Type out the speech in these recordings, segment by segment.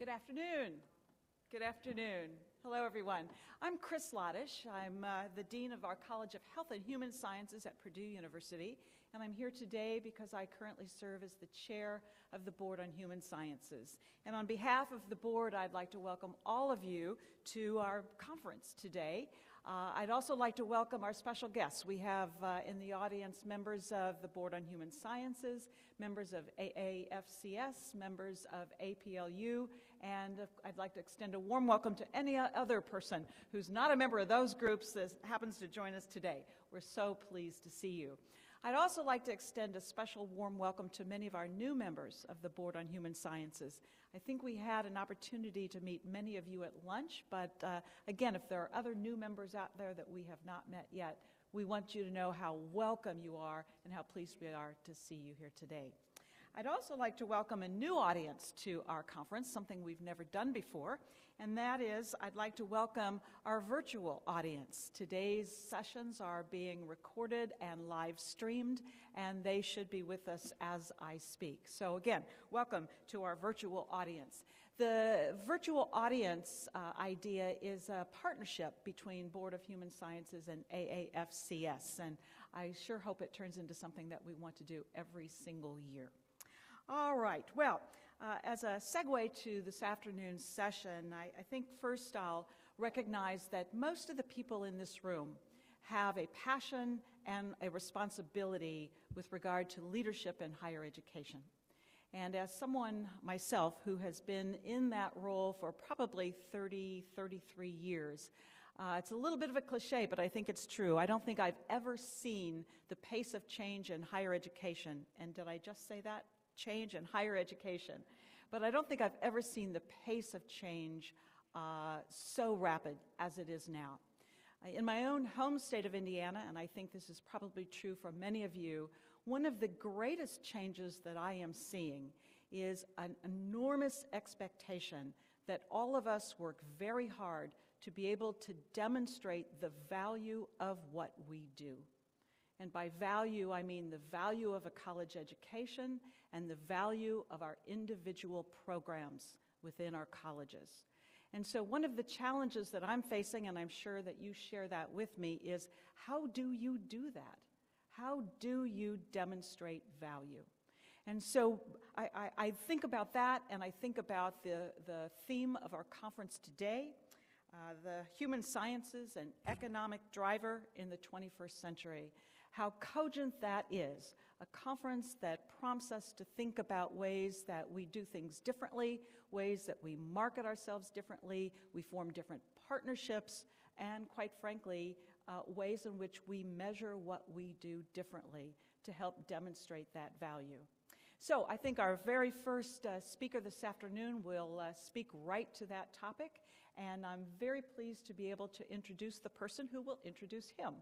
Good afternoon. Good afternoon. Hello, everyone. I'm Chris Lottish. I'm the Dean of our College of Health and Human Sciences at Purdue University, and I'm here today because I currently serve as the chair of the Board on Human Sciences. And on behalf of the board, I'd like to welcome all of you to our conference today. I'd also like to welcome our special guests. We have in the audience members of the Board on Human Sciences, members of AAFCS, members of APLU, and I'd like to extend a warm welcome to any other person who's not a member of those groups that happens to join us today. We're so pleased to see you. I'd also like to extend a special warm welcome to many of our new members of the Board on Human Sciences. I think we had an opportunity to meet many of you at lunch, but again, if there are other new members out there that we have not met yet, we want you to know how welcome you are and how pleased we are to see you here today. I'd also like to welcome a new audience to our conference, something we've never done before, and that is I'd like to welcome our virtual audience. Today's sessions are being recorded and live streamed, and they should be with us as I speak. So again, welcome to our virtual audience. The virtual audience idea is a partnership between Board of Human Sciences and AAFCS, and I sure hope it turns into something that we want to do every single year. All right, well, as a segue to this afternoon's session, I think first I'll recognize that most of the people in this room have a passion and a responsibility with regard to leadership in higher education. And as someone myself who has been in that role for probably 30, 33 years, it's a little bit of a cliche, but I think it's true. I don't think I've ever seen the pace of change in higher education. And did I just say that? Change in higher education. But I don't think I've ever seen the pace of change so rapid as it is now. In my own home state of Indiana, and I think this is probably true for many of you, one of the greatest changes that I am seeing is an enormous expectation that all of us work very hard to be able to demonstrate the value of what we do. And by value, I mean the value of a college education and the value of our individual programs within our colleges. And so one of the challenges that I'm facing, and I'm sure that you share that with me, is how do you do that? How do you demonstrate value? And so I think about that, and I think about the theme of our conference today, the human sciences and economic driver in the 21st century. How cogent that is, a conference that prompts us to think about ways that we do things differently, ways that we market ourselves differently, we form different partnerships, and quite frankly, ways in which we measure what we do differently to help demonstrate that value. So I think our very first speaker this afternoon will speak right to that topic, and I'm very pleased to be able to introduce the person who will introduce him.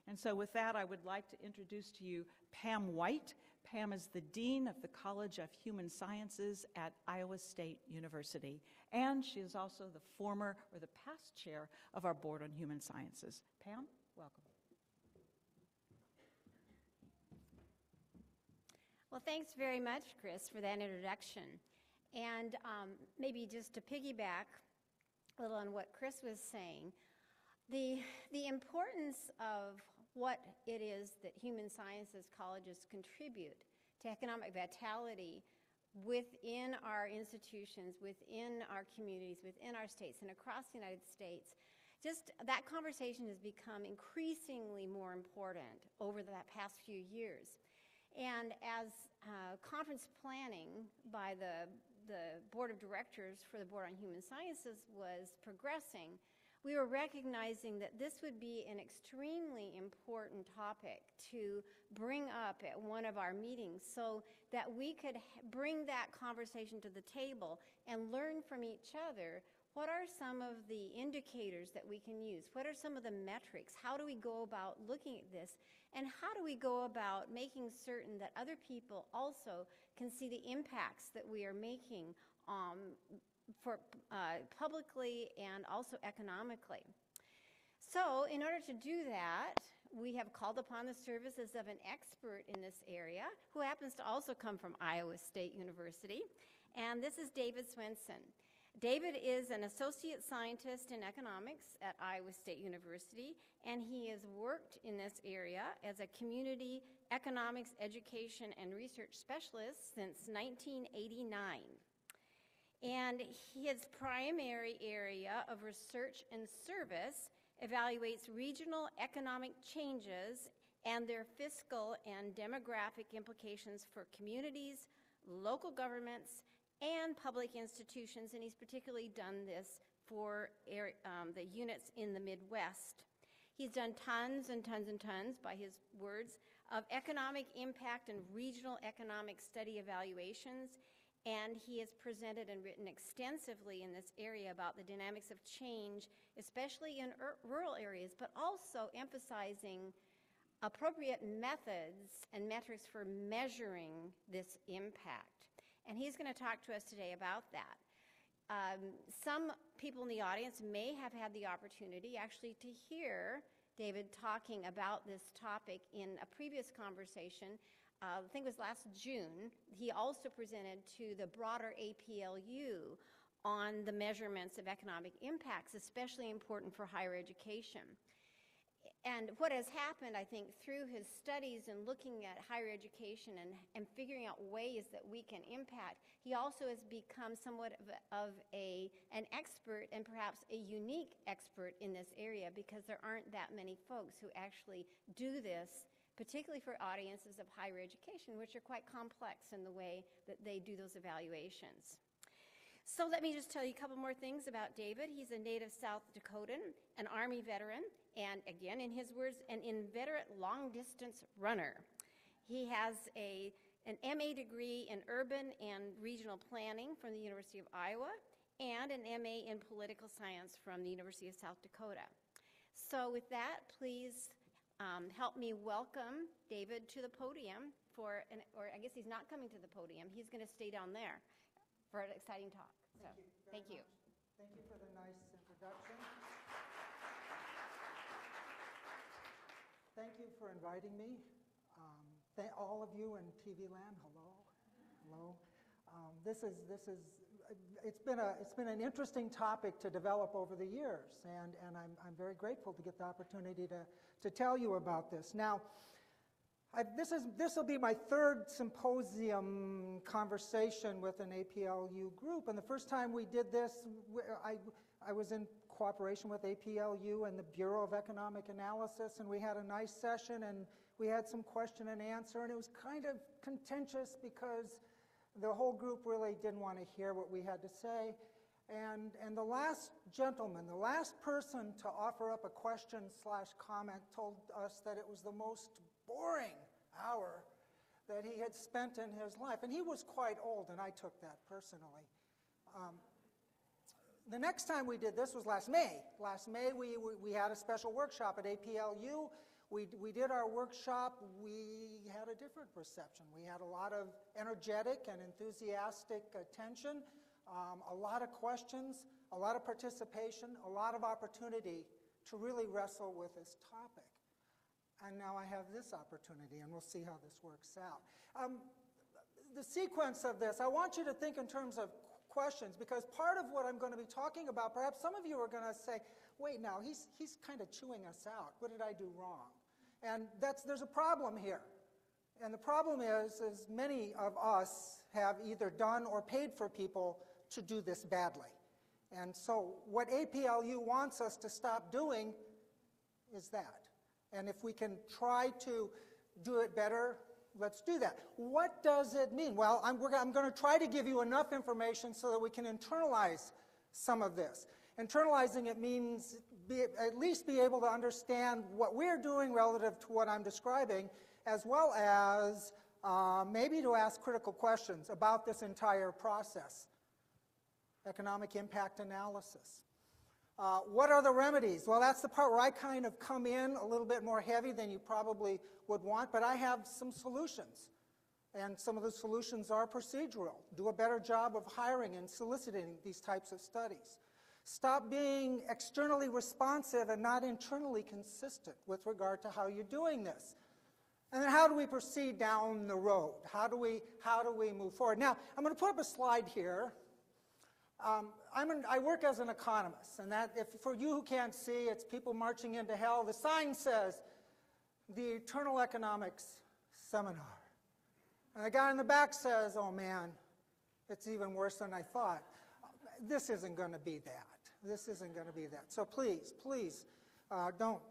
And so with that, I would like to introduce to you Pam White. Pam is the Dean of the College of Human Sciences at Iowa State University, and she is also the former or the past chair of our Board on Human Sciences. Pam, welcome. Well, thanks very much, Chris, for that introduction. And maybe just to piggyback a little on what Chris was saying, the importance of what it is that human sciences colleges contribute to economic vitality within our institutions, within our communities, within our states, and across the United States, just that conversation has become increasingly more important over the past few years. And as conference planning by the Board of Directors for the Board on Human Sciences was progressing, we were recognizing that this would be an extremely important topic to bring up at one of our meetings so that we could bring that conversation to the table and learn from each other what are some of the indicators that we can use, what are some of the metrics, how do we go about looking at this, and how do we go about making certain that other people also can see the impacts that we are making for publicly and also economically. So in order to do that, we have called upon the services of an expert in this area who happens to also come from Iowa State University, and this is David Swenson. David is an associate scientist in economics at Iowa State University, and he has worked in this area as a community economics education and research specialist since 1989. And his primary area of research and service evaluates regional economic changes and their fiscal and demographic implications for communities, local governments, and public institutions, and he's particularly done this for the units in the Midwest. He's done tons and tons and tons, by his words, of economic impact and regional economic study evaluations, and he has presented and written extensively in this area about the dynamics of change, especially in rural areas, but also emphasizing appropriate methods and metrics for measuring this impact. And he's going to talk to us today about that. Some people in the audience may have had the opportunity actually to hear David talking about this topic in a previous conversation. I think it was last June. He also presented to the broader APLU on the measurements of economic impacts, especially important for higher education. And what has happened, I think, through his studies and looking at higher education and figuring out ways that we can impact, he also has become somewhat of an expert, and perhaps a unique expert in this area, because there aren't that many folks who actually do this, particularly for audiences of higher education, which are quite complex in the way that they do those evaluations. So let me just tell you a couple more things about David. He's a native South Dakotan, an Army veteran, and again, in his words, an inveterate long-distance runner. He has an MA degree in urban and regional planning from the University of Iowa, and an MA in political science from the University of South Dakota. So with that, please help me welcome David to the podium or I guess he's not coming to the podium. He's going to stay down there for an exciting talk. So, thank you. Thank you for the nice introduction. Thank you for inviting me. All of you in TV land, hello. It's been an interesting topic to develop over the years, and I'm very grateful to get the opportunity to tell you about this. Now, this will be my third symposium conversation with an APLU group, and the first time we did this, I was in cooperation with APLU and the Bureau of Economic Analysis, and we had a nice session, and we had some question and answer, and it was kind of contentious because the whole group really didn't want to hear what we had to say. And the last gentleman, the last person to offer up a question/comment told us that it was the most boring hour that he had spent in his life. And he was quite old, and I took that personally. The next time we did this was last May. Last May, we had a special workshop at APLU. We did our workshop. We had a different reception. We had a lot of energetic and enthusiastic attention, a lot of questions, a lot of participation, a lot of opportunity to really wrestle with this topic. And now I have this opportunity, and we'll see how this works out. The sequence of this, I want you to think in terms of questions, because part of what I'm going to be talking about, perhaps some of you are going to say, wait, now, he's kind of chewing us out. What did I do wrong? And there's a problem here. And the problem is many of us have either done or paid for people to do this badly. And so what APLU wants us to stop doing is that. And if we can try to do it better, let's do that. What does it mean? Well, I'm going to try to give you enough information so that we can internalize some of this. Internalizing it means at least be able to understand what we're doing relative to what I'm describing, as well as maybe to ask critical questions about this entire process. Economic impact analysis. What are the remedies? Well, that's the part where I kind of come in a little bit more heavy than you probably would want, but I have some solutions. And some of the solutions are procedural. Do a better job of hiring and soliciting these types of studies. Stop being externally responsive and not internally consistent with regard to how you're doing this. And then how do we proceed down the road? How do we move forward? Now, I'm going to put up a slide here. I work as an economist, and that, if for you who can't see, it's people marching into hell. The sign says, the Eternal Economics Seminar. And the guy in the back says, oh man, it's even worse than I thought. This isn't going to be that. This isn't going to be that. So please, don't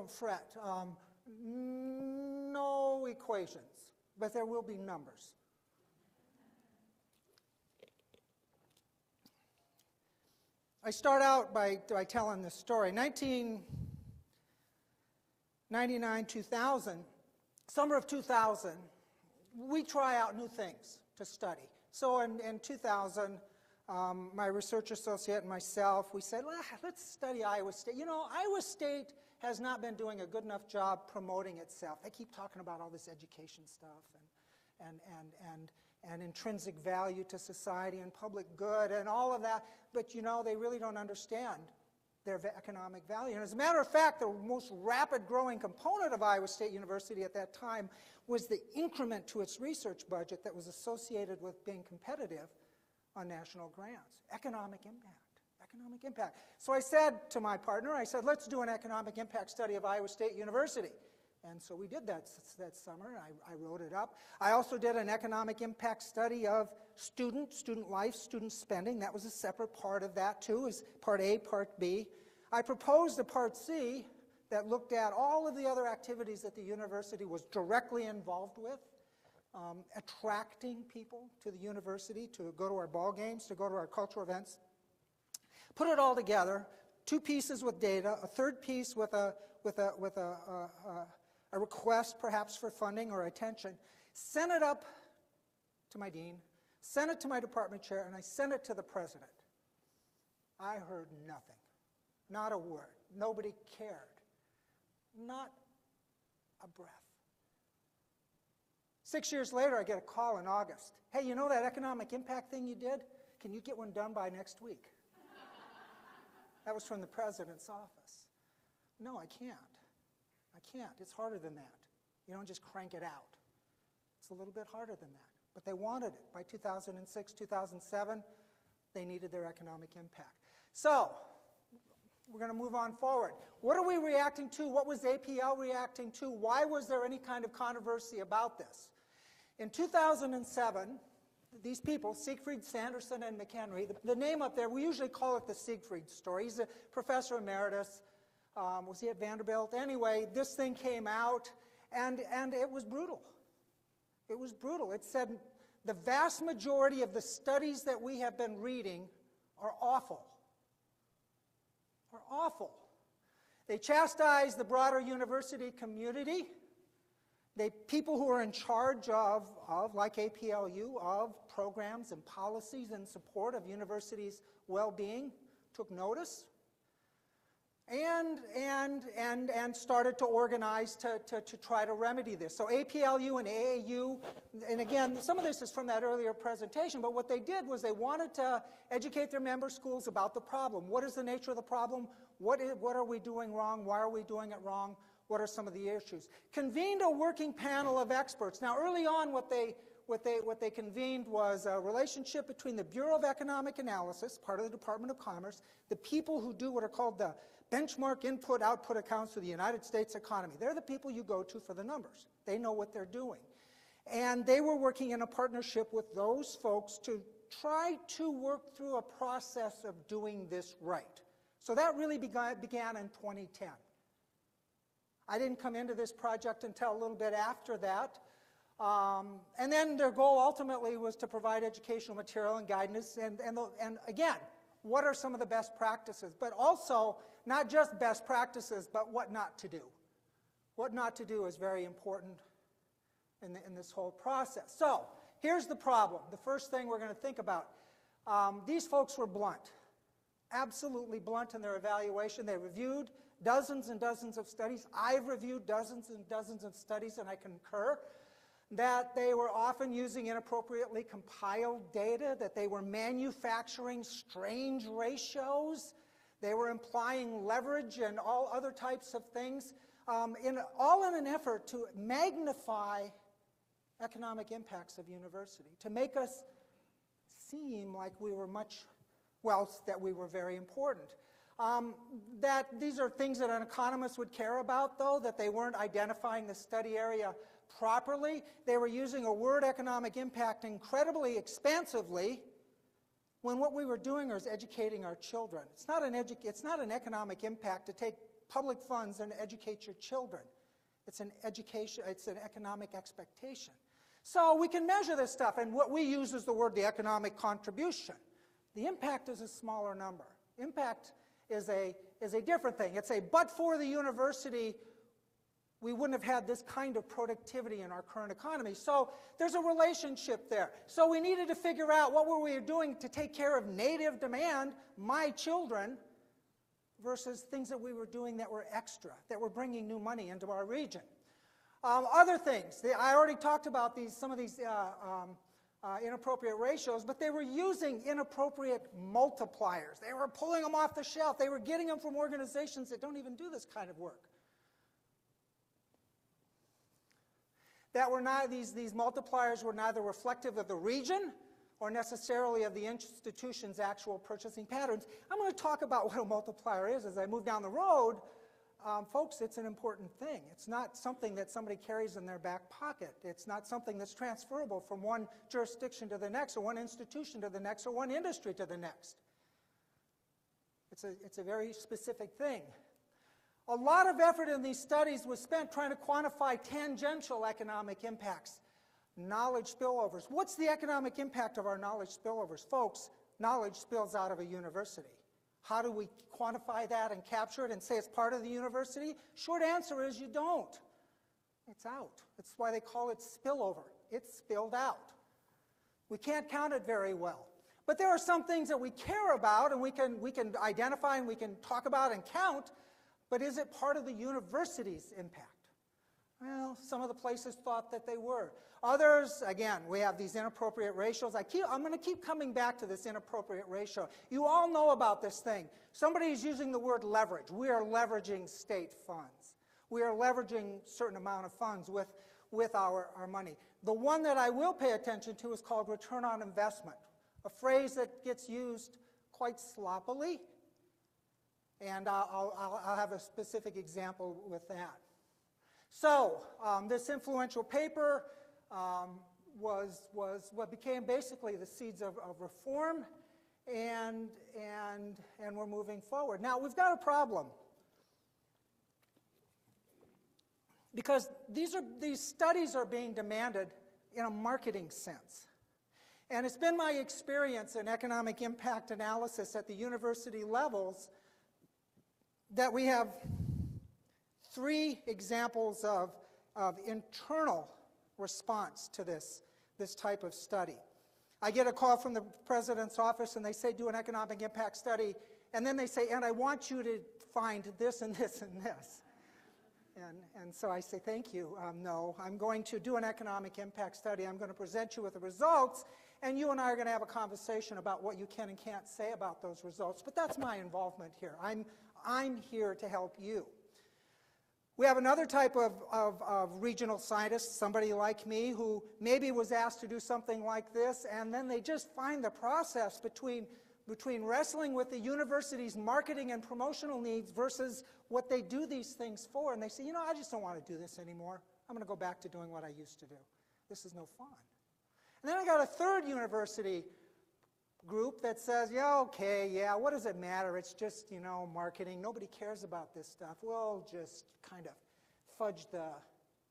fret. No equations, but there will be numbers. I start out by telling this story. 1999, 2000, summer of 2000, we try out new things to study. So in 2000, my research associate and myself, we said, well, let's study Iowa State. You know, Iowa State has not been doing a good enough job promoting itself. They keep talking about all this education stuff and intrinsic value to society and public good and all of that, but you know, they really don't understand their economic value. And as a matter of fact, the most rapid growing component of Iowa State University at that time was the increment to its research budget that was associated with being competitive on national grants. Economic impact. So I said to my partner, I said, let's do an economic impact study of Iowa State University. And so we did that summer. I wrote it up. I also did an economic impact study of student life, student spending. That was a separate part of that too, is part A, part B. I proposed a part C that looked at all of the other activities that the university was directly involved with, attracting people to the university to go to our ball games, to go to our cultural events. Put it all together, 2 pieces with data, a third piece with a request perhaps for funding or attention, sent it up to my dean, sent it to my department chair, and I sent it to the president. I heard nothing, not a word. Nobody cared, not a breath. 6 years later, I get a call in August. Hey, you know that economic impact thing you did? Can you get one done by next week? That was from the president's office. No, I can't. It's harder than that. You don't just crank it out. It's a little bit harder than that. But they wanted it. By 2006, 2007, they needed their economic impact. So, we're going to move on forward. What are we reacting to? What was APL reacting to? Why was there any kind of controversy about this? In 2007, these people, Siegfried, Sanderson, and McHenry, the name up there, we usually call it the Siegfried story. He's a professor emeritus. Was he at Vanderbilt? Anyway, this thing came out, and it was brutal. It was brutal. It said the vast majority of the studies that we have been reading are awful. Are awful. They chastise the broader university community. People who are in charge of, like APLU, of programs and policies in support of universities' well-being, took notice and started to organize to try to remedy this. So APLU and AAU, and again, some of this is from that earlier presentation, but what they did was they wanted to educate their member schools about the problem. What is the nature of the problem? What are we doing wrong? Why are we doing it wrong? What are some of the issues? Convened a working panel of experts. Now, early on, what they convened was a relationship between the Bureau of Economic Analysis, part of the Department of Commerce, the people who do what are called the benchmark input-output accounts for the United States economy. They're the people you go to for the numbers. They know what they're doing. And they were working in a partnership with those folks to try to work through a process of doing this right. So that really began in 2010. I didn't come into this project until a little bit after that. And then their goal ultimately was to provide educational material and guidance. And again, what are some of the best practices? But also, not just best practices, but what not to do. What not to do is very important in this whole process. So, here's the problem. The first thing we're going to think about. These folks were blunt. Absolutely blunt in their evaluation. They reviewed dozens and dozens of studies. I've reviewed dozens and dozens of studies, and I concur that they were often using inappropriately compiled data, that they were manufacturing strange ratios, they were implying leverage and all other types of things, all in an effort to magnify economic impacts of university, to make us seem like we were that we were very important. That these are things that an economist would care about, though, that they weren't identifying the study area properly. They were using a word, economic impact, incredibly expansively, when what we were doing was educating our children. It's not an economic impact to take public funds and educate your children. It's an economic expectation. So we can measure this stuff, and what we use is the economic contribution. The impact is a smaller number. Impact is a different thing. It's but for the university, we wouldn't have had this kind of productivity in our current economy. So there's a relationship there. So we needed to figure out what were we doing to take care of native demand, my children, versus things that we were doing that were extra, that were bringing new money into our region. Other things, I already talked about some of these inappropriate ratios, but they were using inappropriate multipliers. They were pulling them off the shelf. They were getting them from organizations that don't even do this kind of work. These multipliers were neither reflective of the region or necessarily of the institution's actual purchasing patterns. I'm going to talk about what a multiplier is as I move down the road. Folks, it's an important thing. It's not something that somebody carries in their back pocket. It's not something that's transferable from one jurisdiction to the next, or one institution to the next, or one industry to the next. It's a very specific thing. A lot of effort in these studies was spent trying to quantify tangential economic impacts, knowledge spillovers. What's the economic impact of our knowledge spillovers? Folks, knowledge spills out of a university. How do we quantify that and capture it and say it's part of the university? Short answer is you don't. It's out. That's why they call it spillover. It's spilled out. We can't count it very well. But there are some things that we care about and we can identify and we can talk about and count, but is it part of the university's impact? Well, some of the places thought that they were. Others, again, we have these inappropriate ratios. I'm going to keep coming back to this inappropriate ratio. You all know about this thing. Somebody is using the word leverage. We are leveraging state funds. We are leveraging a certain amount of funds with our money. The one that I will pay attention to is called return on investment, a phrase that gets used quite sloppily, and I'll have a specific example with that. So this influential paper was what became basically the seeds of reform, and we're moving forward. Now, we've got a problem, because these studies are being demanded in a marketing sense. And it's been my experience in economic impact analysis at the university levels that we have 3 examples of internal response to this type of study. I get a call from the president's office and they say, do an economic impact study, and then they say, and I want you to find this and this and this. And so I say, thank you. No, I'm going to do an economic impact study. I'm going to present you with the results, and you and I are going to have a conversation about what you can and can't say about those results. But that's my involvement here. I'm here to help you. We have another type of regional scientist, somebody like me, who maybe was asked to do something like this, and then they just find the process between wrestling with the university's marketing and promotional needs versus what they do these things for, and they say, I just don't want to do this anymore. I'm going to go back to doing what I used to do. This is no fun. And then I got a third university group that says, what does it matter? It's just, marketing. Nobody cares about this stuff. We'll just kind of fudge the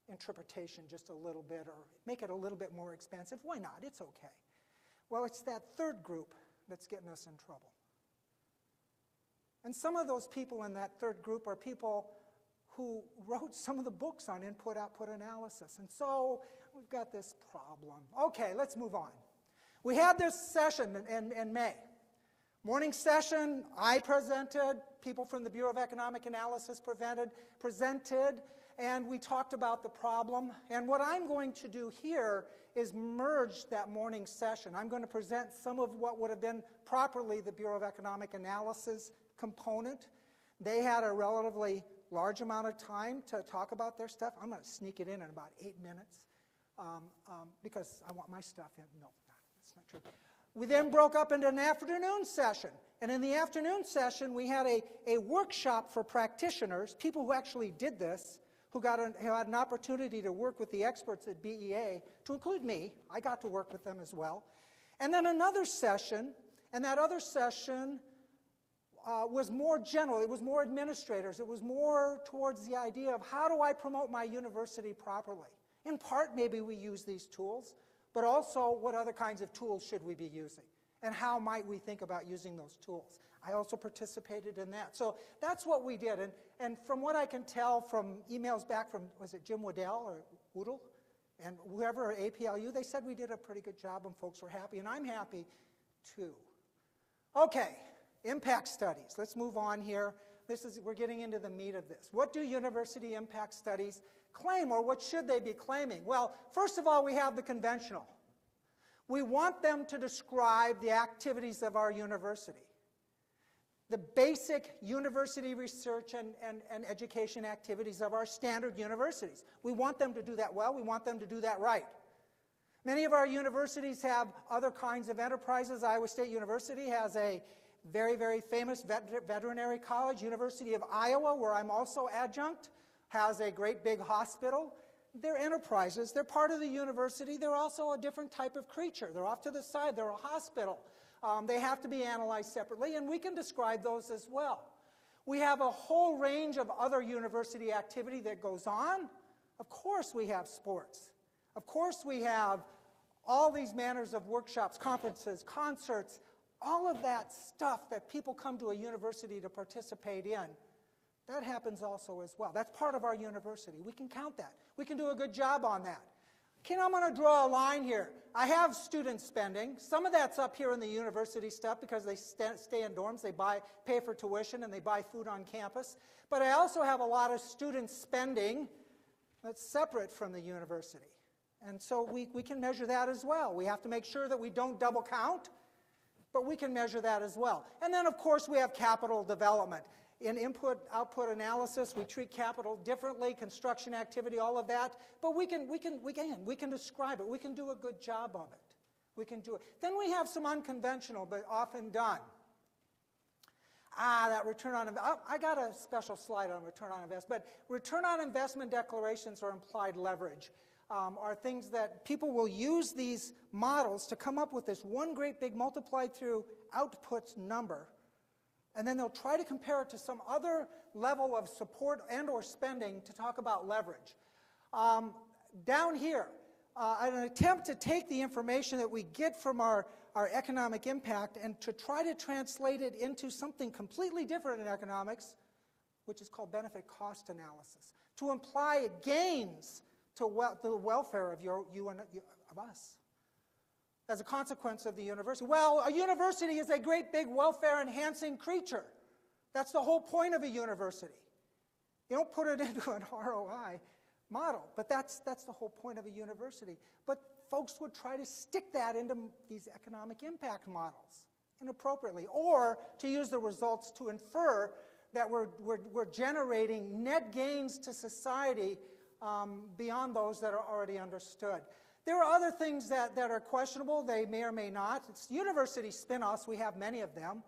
interpretation just a little bit or make it a little bit more expensive. Why not? It's okay. Well, it's that third group that's getting us in trouble. And some of those people in that third group are people who wrote some of the books on input-output analysis. And so we've got this problem. Okay, let's move on. We had this session in May. Morning session, I presented, people from the Bureau of Economic Analysis presented, and we talked about the problem. And what I'm going to do here is merge that morning session. I'm going to present some of what would have been properly the Bureau of Economic Analysis component. They had a relatively large amount of time to talk about their stuff. I'm going to sneak it in about 8 minutes because I want my stuff in. No, that's not true. We then broke up into an afternoon session. And in the afternoon session, we had a workshop for practitioners, people who actually did this, who had an opportunity to work with the experts at BEA, to include me. I got to work with them as well. And then another session, and that other session was more general. It was more administrators. It was more towards the idea of how do I promote my university properly. In part, maybe we use these tools, but also what other kinds of tools should we be using? And how might we think about using those tools? I also participated in that. So that's what we did. And from what I can tell from emails back from, was it Jim Waddell or Woodle? And whoever at APLU, they said we did a pretty good job and folks were happy. And I'm happy too. Okay, impact studies. Let's move on here. We're getting into the meat of this. What do university impact studies claim, or what should they be claiming? Well, first of all, we have the conventional. We want them to describe the activities of our university. The basic university research and education activities of our standard universities. We want them to do that well. We want them to do that right. Many of our universities have other kinds of enterprises. Iowa State University has a very, very famous veterinary college. University of Iowa, where I'm also adjunct, has a great big hospital. They're enterprises. They're part of the university. They're also a different type of creature. They're off to the side. They're a hospital. They have to be analyzed separately, and we can describe those as well. We have a whole range of other university activity that goes on. Of course we have sports. Of course we have all these manners of workshops, conferences, concerts, all of that stuff that people come to a university to participate in. That happens also as well. That's part of our university. We can count that. We can do a good job on that. Okay, now I'm going to draw a line here. I have student spending. Some of that's up here in the university stuff because they stay in dorms, they pay for tuition, and they buy food on campus. But I also have a lot of student spending that's separate from the university. And so we can measure that as well. We have to make sure that we don't double count, but we can measure that as well. And then, of course, we have capital development. In input-output analysis, we treat capital differently, construction activity, all of that. But we can describe it. We can do a good job of it. We can do it. Then we have some unconventional, but often done. That return on investment. I got a special slide on return on investment. But return on investment declarations or implied leverage are things that people will use these models to come up with this one great big multiplied through output number. And then they'll try to compare it to some other level of support and or spending to talk about leverage. Down here, an attempt to take the information that we get from our economic impact and to try to translate it into something completely different in economics, which is called benefit cost analysis, to imply gains to the welfare of you and of us as a consequence of the university. Well, a university is a great big welfare-enhancing creature. That's the whole point of a university. You don't put it into an ROI model, but that's the whole point of a university. But folks would try to stick that into these economic impact models inappropriately, or to use the results to infer that we're generating net gains to society beyond those that are already understood. There are other things that are questionable. They may or may not. It's university spin-offs. We have many of them.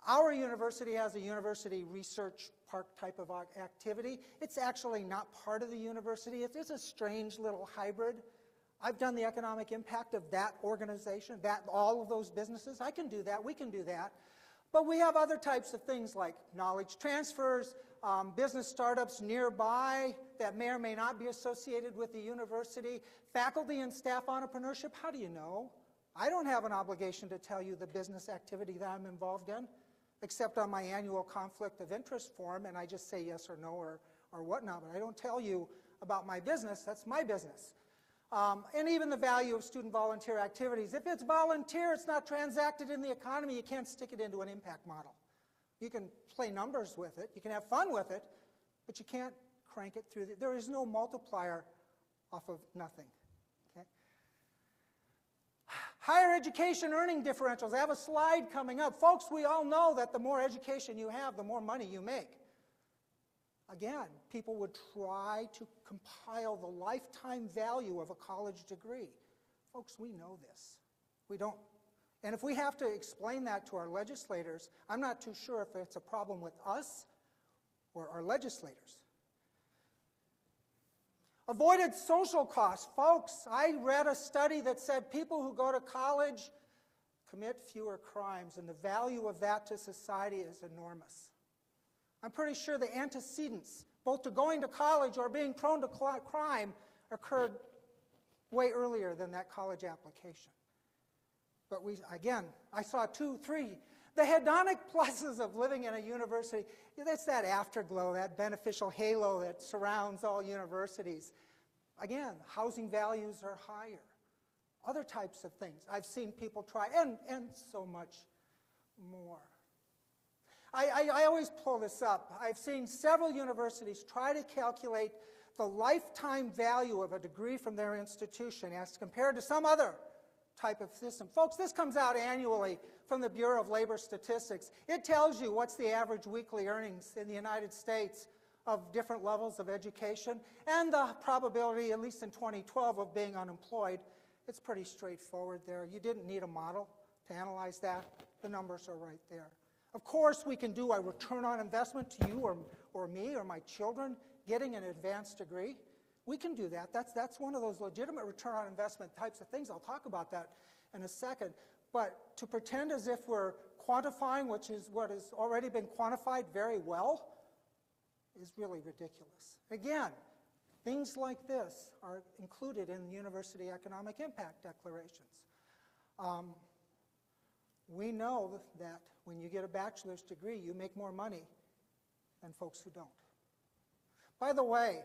Our university has a university research park type of activity. It's actually not part of the university. It's a strange little hybrid. I've done the economic impact of that organization, all of those businesses. I can do that. We can do that. But we have other types of things like knowledge transfers, business startups nearby that may or may not be associated with the university, faculty and staff entrepreneurship. How do you know? I don't have an obligation to tell you the business activity that I'm involved in, except on my annual conflict of interest form, and I just say yes or no or whatnot, but I don't tell you about my business. That's my business. And even the value of student volunteer activities. If it's volunteer, it's not transacted in the economy, you can't stick it into an impact model. You can play numbers with it, you can have fun with it, but you can't crank it through. There is no multiplier off of nothing. Okay? Higher education earning differentials. I have a slide coming up. Folks, we all know that the more education you have, the more money you make. Again, people would try to compile the lifetime value of a college degree. Folks, we know this. We don't. And if we have to explain that to our legislators, I'm not too sure if it's a problem with us or our legislators. Avoided social costs. Folks, I read a study that said people who go to college commit fewer crimes, and the value of that to society is enormous. I'm pretty sure the antecedents, both to going to college or being prone to crime, occurred way earlier than that college application. But I saw 2, 3. The hedonic pluses of living in a university, that's that afterglow, that beneficial halo that surrounds all universities. Again, housing values are higher. Other types of things I've seen people try, and so much more. I always pull this up. I've seen several universities try to calculate the lifetime value of a degree from their institution as compared to some other type of system. Folks, this comes out annually from the Bureau of Labor Statistics. It tells you what's the average weekly earnings in the United States of different levels of education and the probability, at least in 2012, of being unemployed. It's pretty straightforward there. You didn't need a model to analyze that. The numbers are right there. Of course, we can do a return on investment to you or me or my children getting an advanced degree. We can do that. That's one of those legitimate return on investment types of things. I'll talk about that in a second. But to pretend as if we're quantifying, which is what has already been quantified very well, is really ridiculous. Again, things like this are included in the University Economic Impact Declarations. We know that when you get a bachelor's degree, you make more money than folks who don't. By the way,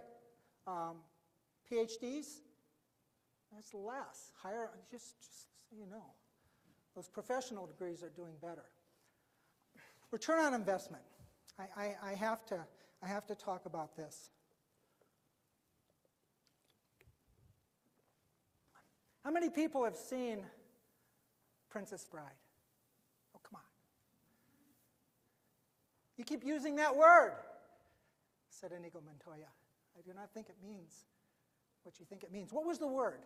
PhDs, that's less. Higher, just so you know. Those professional degrees are doing better. Return on investment. I have to talk about this. How many people have seen Princess Bride? Oh, come on. You keep using that word, said Inigo Montoya. I do not think it means what you think it means. What was the word?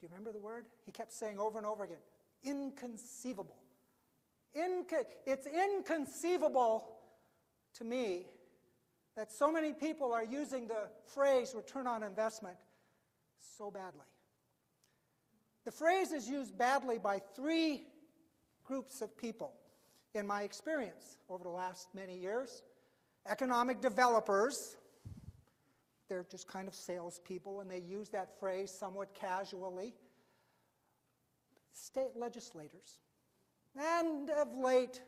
Do you remember the word? He kept saying over and over again, inconceivable. It's inconceivable to me that so many people are using the phrase return on investment so badly. The phrase is used badly by 3 groups of people in my experience over the last many years. Economic developers, they're just kind of salespeople, and they use that phrase somewhat casually. State legislators, and of late,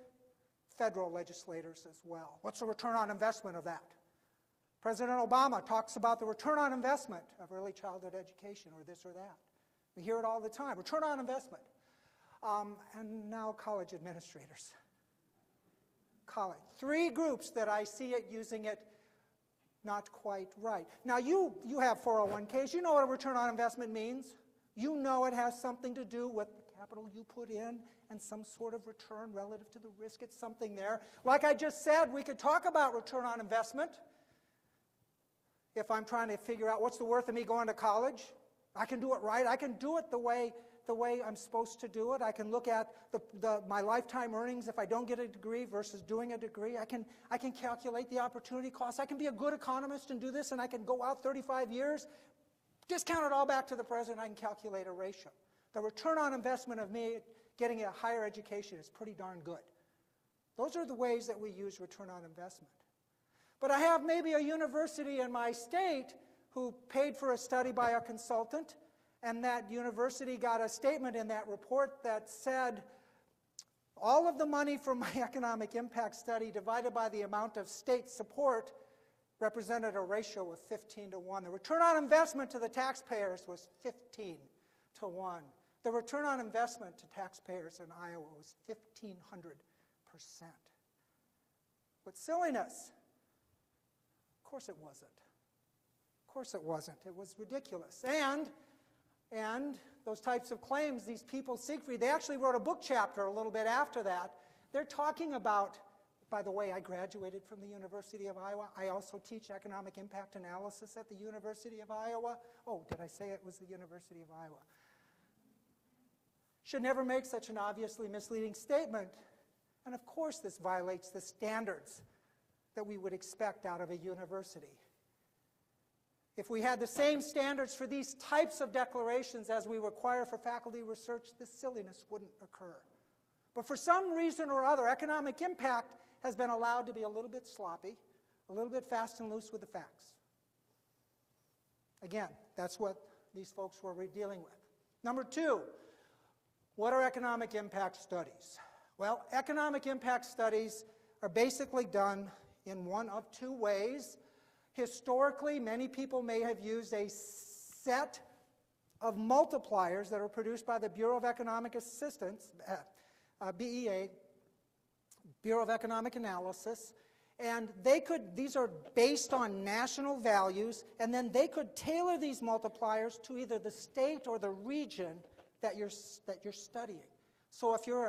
federal legislators as well. What's the return on investment of that? President Obama talks about the return on investment of early childhood education, or this or that. We hear it all the time, return on investment. And now college administrators. College. 3 groups that I see it using it not quite right. Now you have 401ks. You know what a return on investment means. You know it has something to do with the capital you put in and some sort of return relative to the risk. It's something there. Like I just said, we could talk about return on investment if I'm trying to figure out what's the worth of me going to college. I can do it right. I can do it the way I'm supposed to do it. I can look at my lifetime earnings if I don't get a degree versus doing a degree. I can calculate the opportunity cost. I can be a good economist and do this, and I can go out 35 years, discount it all back to the present, I can calculate a ratio. The return on investment of me getting a higher education is pretty darn good. Those are the ways that we use return on investment. But I have maybe a university in my state who paid for a study by a consultant, and that university got a statement in that report that said all of the money from my economic impact study divided by the amount of state support represented a ratio of 15 to 1. The return on investment to the taxpayers was 15 to 1. The return on investment to taxpayers in Iowa was 1,500%. What silliness. Of course it wasn't. Of course it wasn't. It was ridiculous. And those types of claims, these people, Siegfried, they actually wrote a book chapter a little bit after that. They're talking about, by the way, I graduated from the University of Iowa. I also teach economic impact analysis at the University of Iowa. Oh, did I say it was the University of Iowa? should never make such an obviously misleading statement. And of course this violates the standards that we would expect out of a university. If we had the same standards for these types of declarations as we require for faculty research, this silliness wouldn't occur. But for some reason or other, economic impact has been allowed to be a little bit sloppy, a little bit fast and loose with the facts. Again, that's what these folks were dealing with. Number two, what are economic impact studies? Well, economic impact studies are basically done in one of two ways. Historically, many people may have used a set of multipliers that are produced by the Bureau of Economic Assistance, BEA, Bureau of Economic Analysis, and these are based on national values, and then they could tailor these multipliers to either the state or the region that you're studying. So if you're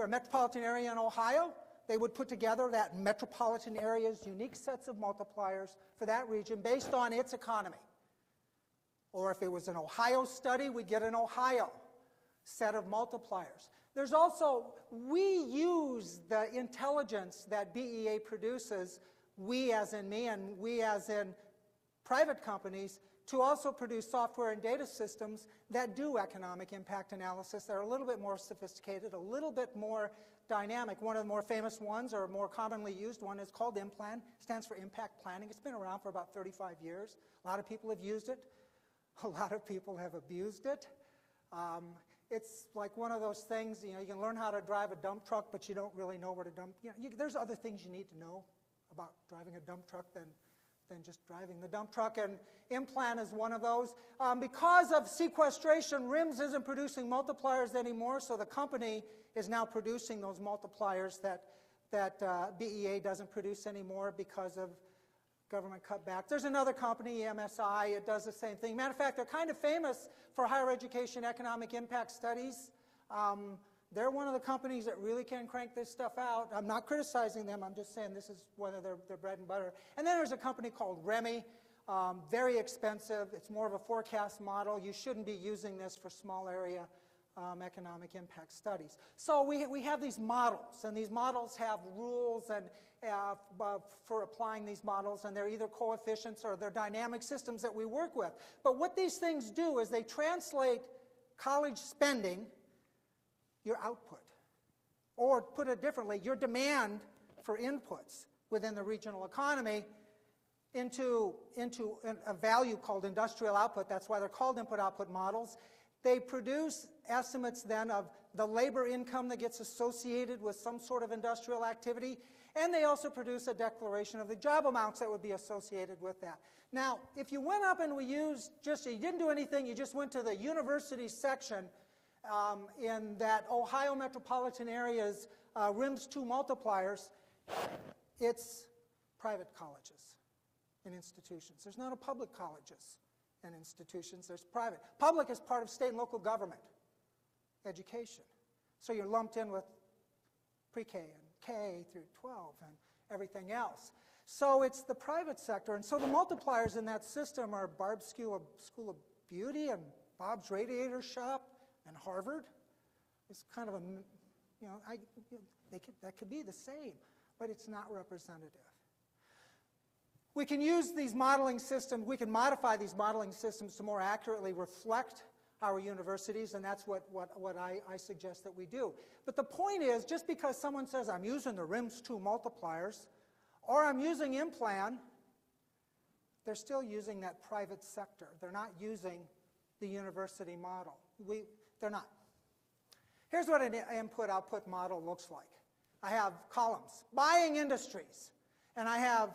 a metropolitan area in Ohio, they would put together that metropolitan area's unique sets of multipliers for that region based on its economy. Or if it was an Ohio study, we'd get an Ohio set of multipliers. There's also, we use the intelligence that BEA produces, we as in me and we as in private companies, to also produce software and data systems that do economic impact analysis. They're a little bit more sophisticated, a little bit more dynamic. One of the more famous ones, or more commonly used one, is called IMPLAN. Stands for Impact Planning. It's been around for about 35 years. A lot of people have used it. A lot of people have abused it. It's like one of those things, you can learn how to drive a dump truck, but you don't really know where to dump. There's other things you need to know about driving a dump truck than just driving the dump truck, and IMPLAN is one of those. Because of sequestration, RIMS isn't producing multipliers anymore, so the company is now producing those multipliers that BEA doesn't produce anymore because of government cutback. There's another company, MSI, it does the same thing. Matter of fact, they're kind of famous for higher education economic impact studies. They're one of the companies that really can crank this stuff out. I'm not criticizing them, I'm just saying this is one of their bread and butter. And then there's a company called REMI, very expensive. It's more of a forecast model. You shouldn't be using this for small area economic impact studies. So we have these models, and these models have rules and for applying these models, and they're either coefficients or they're dynamic systems that we work with. But what these things do is they translate college spending, your output, or put it differently, your demand for inputs within the regional economy into a value called industrial output. That's why they're called input-output models. They produce estimates then of the labor income that gets associated with some sort of industrial activity, and they also produce a declaration of the job amounts that would be associated with that. Now, if you went up and you didn't do anything, you just went to the university section in that Ohio metropolitan area's RIMS 2 multipliers, it's private colleges and institutions. There's not a public colleges and institutions, there's private. Public is part of state and local government education. So you're lumped in with pre-K and K through 12 and everything else. So it's the private sector, and so the multipliers in that system are Barb's School of Beauty and Bob's Radiator Shop and Harvard. It's kind of that could be the same, but it's not representative. We can use these modeling systems, we can modify these modeling systems to more accurately reflect our universities, and that's what I suggest that we do. But the point is, just because someone says, I'm using the RIMS 2 multipliers, or I'm using IMPLAN, they're still using that private sector. They're not using the university model. They're not. Here's what an input-output model looks like. I have columns, buying industries, and I have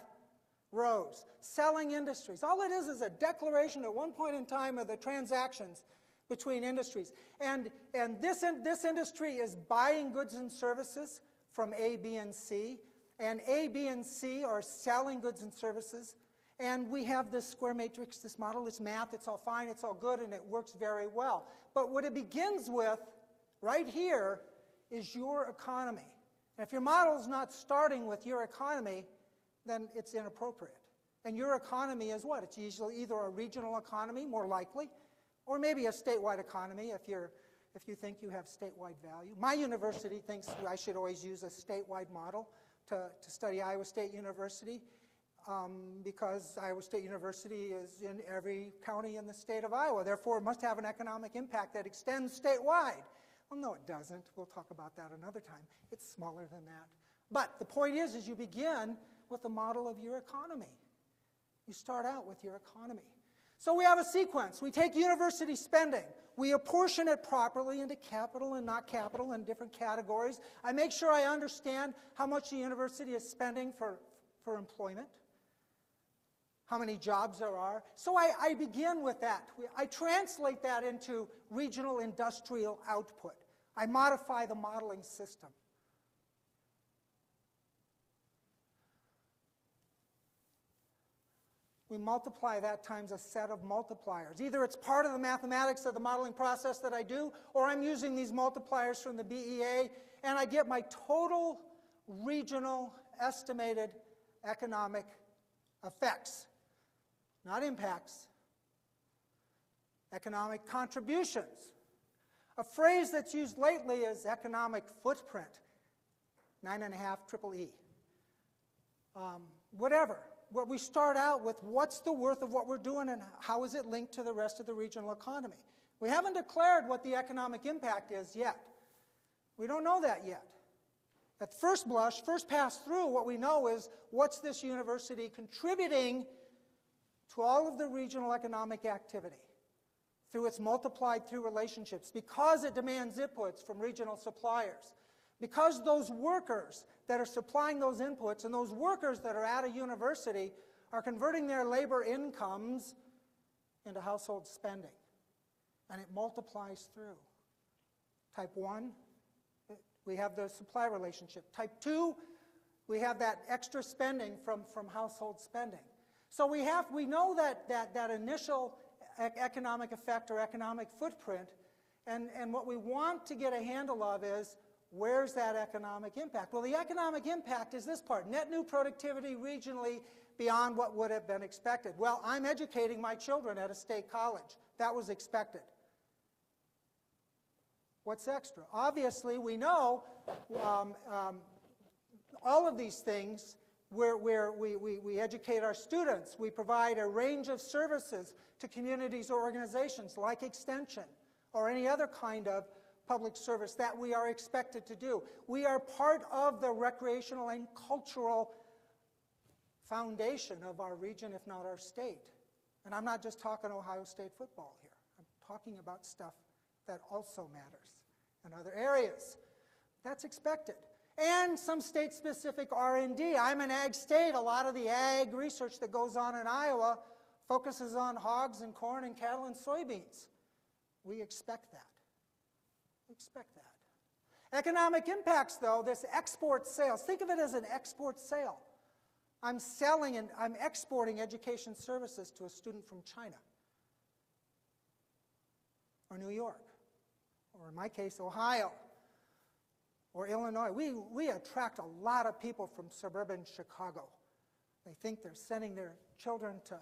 rows, selling industries. All it is a declaration at one point in time of the transactions between industries. And this industry is buying goods and services from A, B, and C. And A, B, and C are selling goods and services. And we have this square matrix, this model, it's math, it's all fine, it's all good, and it works very well. But what it begins with, right here, is your economy. And if your model is not starting with your economy, then it's inappropriate. And your economy is what? It's usually either a regional economy, more likely, or maybe a statewide economy if you're if you think you have statewide value. My university thinks I should always use a statewide model to study Iowa State University because Iowa State University is in every county in the state of Iowa. Therefore, it must have an economic impact that extends statewide. Well, no, it doesn't. We'll talk about that another time. It's smaller than that. But the point is you begin with the model of your economy. You start out with your economy. So we have a sequence. We take university spending. We apportion it properly into capital and not capital in different categories. I make sure I understand how much the university is spending for employment, how many jobs there are. So I begin with that. I translate that into regional industrial output. I modify the modeling system. We multiply that times a set of multipliers. Either it's part of the mathematics of the modeling process that I do, or I'm using these multipliers from the BEA, and I get my total regional estimated economic effects. Not impacts, economic contributions. A phrase that's used lately is economic footprint, 9.5 triple E. Whatever. What we start out with, what's the worth of what we're doing and how is it linked to the rest of the regional economy? We haven't declared what the economic impact is yet. We don't know that yet. At first blush, first pass through, what we know is what's this university contributing to all of the regional economic activity through its multiplied through relationships, because it demands inputs from regional suppliers, because those workers that are supplying those inputs and those workers that are at a university are converting their labor incomes into household spending. And it multiplies through. Type 1, we have the supply relationship. Type 2, we have that extra spending from household spending. So we know that initial economic effect or economic footprint, and what we want to get a handle of is, where's that economic impact? Well, the economic impact is this part, net new productivity regionally beyond what would have been expected. Well, I'm educating my children at a state college. That was expected. What's extra? Obviously, we know all of these things where we educate our students. We provide a range of services to communities or organizations like Extension or any other kind of public service that we are expected to do. We are part of the recreational and cultural foundation of our region, if not our state. And I'm not just talking Ohio State football here. I'm talking about stuff that also matters in other areas. That's expected. And some state-specific R&D. I'm an ag state. A lot of the ag research that goes on in Iowa focuses on hogs and corn and cattle and soybeans. We expect that. We expect that. Economic impacts, though, this export sales. Think of it as an export sale. I'm selling and I'm exporting education services to a student from China or New York, or in my case, Ohio, or Illinois. We attract a lot of people from suburban Chicago. They think they're sending their children to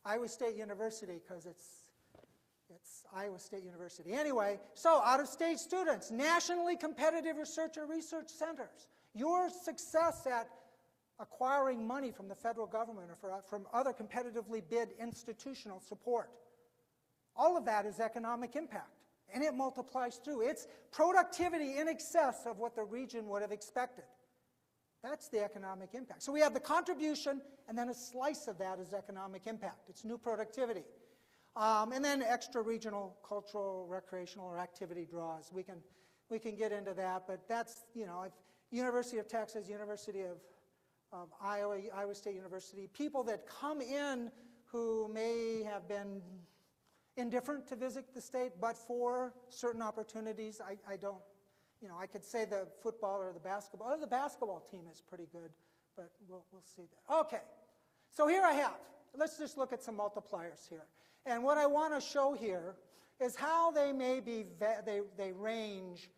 Iowa State University because it's Iowa State University. Anyway, so out-of-state students, nationally competitive research centers. Your success at acquiring money from the federal government or from other competitively bid institutional support. All of that is economic impact, and it multiplies through. It's productivity in excess of what the region would have expected. That's the economic impact. So we have the contribution, and then a slice of that is economic impact. It's new productivity. And then extra regional, cultural, recreational, or activity draws. We can get into that, but that's, University of Texas, University of Iowa, Iowa State University, people that come in who may have been indifferent to visit the state, but for certain opportunities, I don't, I could say the football or the basketball. The basketball team is pretty good, but we'll see that. Okay, so here I have. Let's just look at some multipliers here. And what I want to show here is how they may be, they range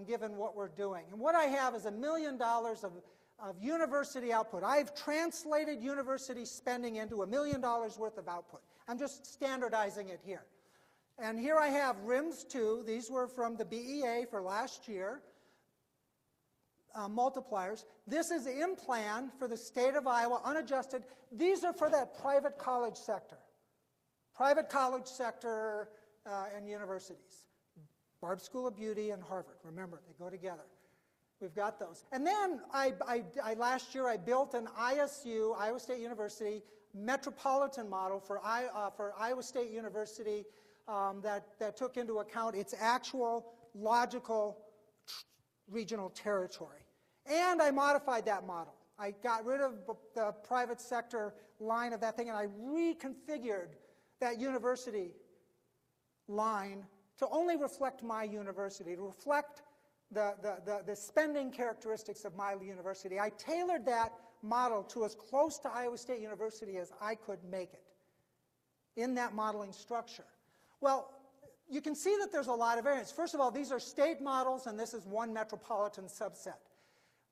given what we're doing. And what I have is $1 million of university output. I've translated university spending into $1 million worth of output. I'm just standardizing it here. And here I have RIMS 2. These were from the BEA for last year, multipliers. This is in plan for the state of Iowa, unadjusted. These are for that private college sector. Private college sector and universities. Barb School of Beauty and Harvard. Remember, they go together. We've got those. And then last year I built an ISU, Iowa State University, metropolitan model for Iowa State University that took into account its actual logical regional territory. And I modified that model. I got rid of the private sector line of that thing, and I reconfigured that university line to only reflect my university, to reflect the spending characteristics of my university. I tailored that model to as close to Iowa State University as I could make it in that modeling structure. Well, you can see that there's a lot of variance. First of all, these are state models, and this is one metropolitan subset.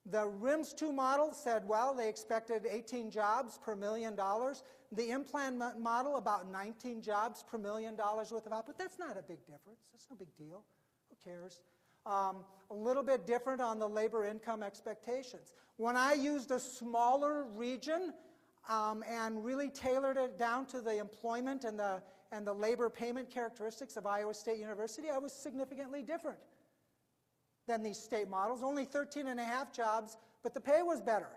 The RIMS 2 model said, well, they expected 18 jobs per $1 million. The in-plan model, about 19 jobs per $1 million worth of output. That's not a big difference. That's no big deal. Who cares? A little bit different on the labor income expectations. When I used a smaller region and really tailored it down to the employment and the labor payment characteristics of Iowa State University, I was significantly different than these state models. Only 13 and a half jobs, but the pay was better.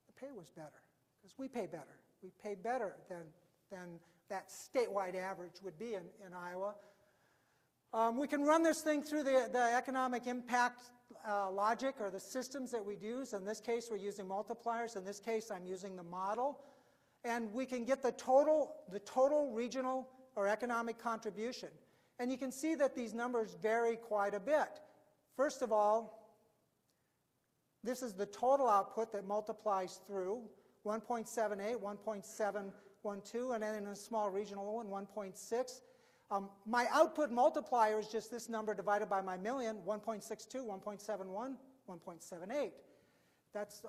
The pay was better because we pay better. We pay better than that statewide average would be in Iowa. We can run this thing through the economic impact logic or the systems that we use. In this case, we're using multipliers. In this case, I'm using the model. And we can get the total regional or economic contribution. And you can see that these numbers vary quite a bit. First of all, this is the total output that multiplies through 1.78, 1.712, and then in a small regional one, 1.6. My output multiplier is just this number divided by my million, 1.62, 1.71, 1.78.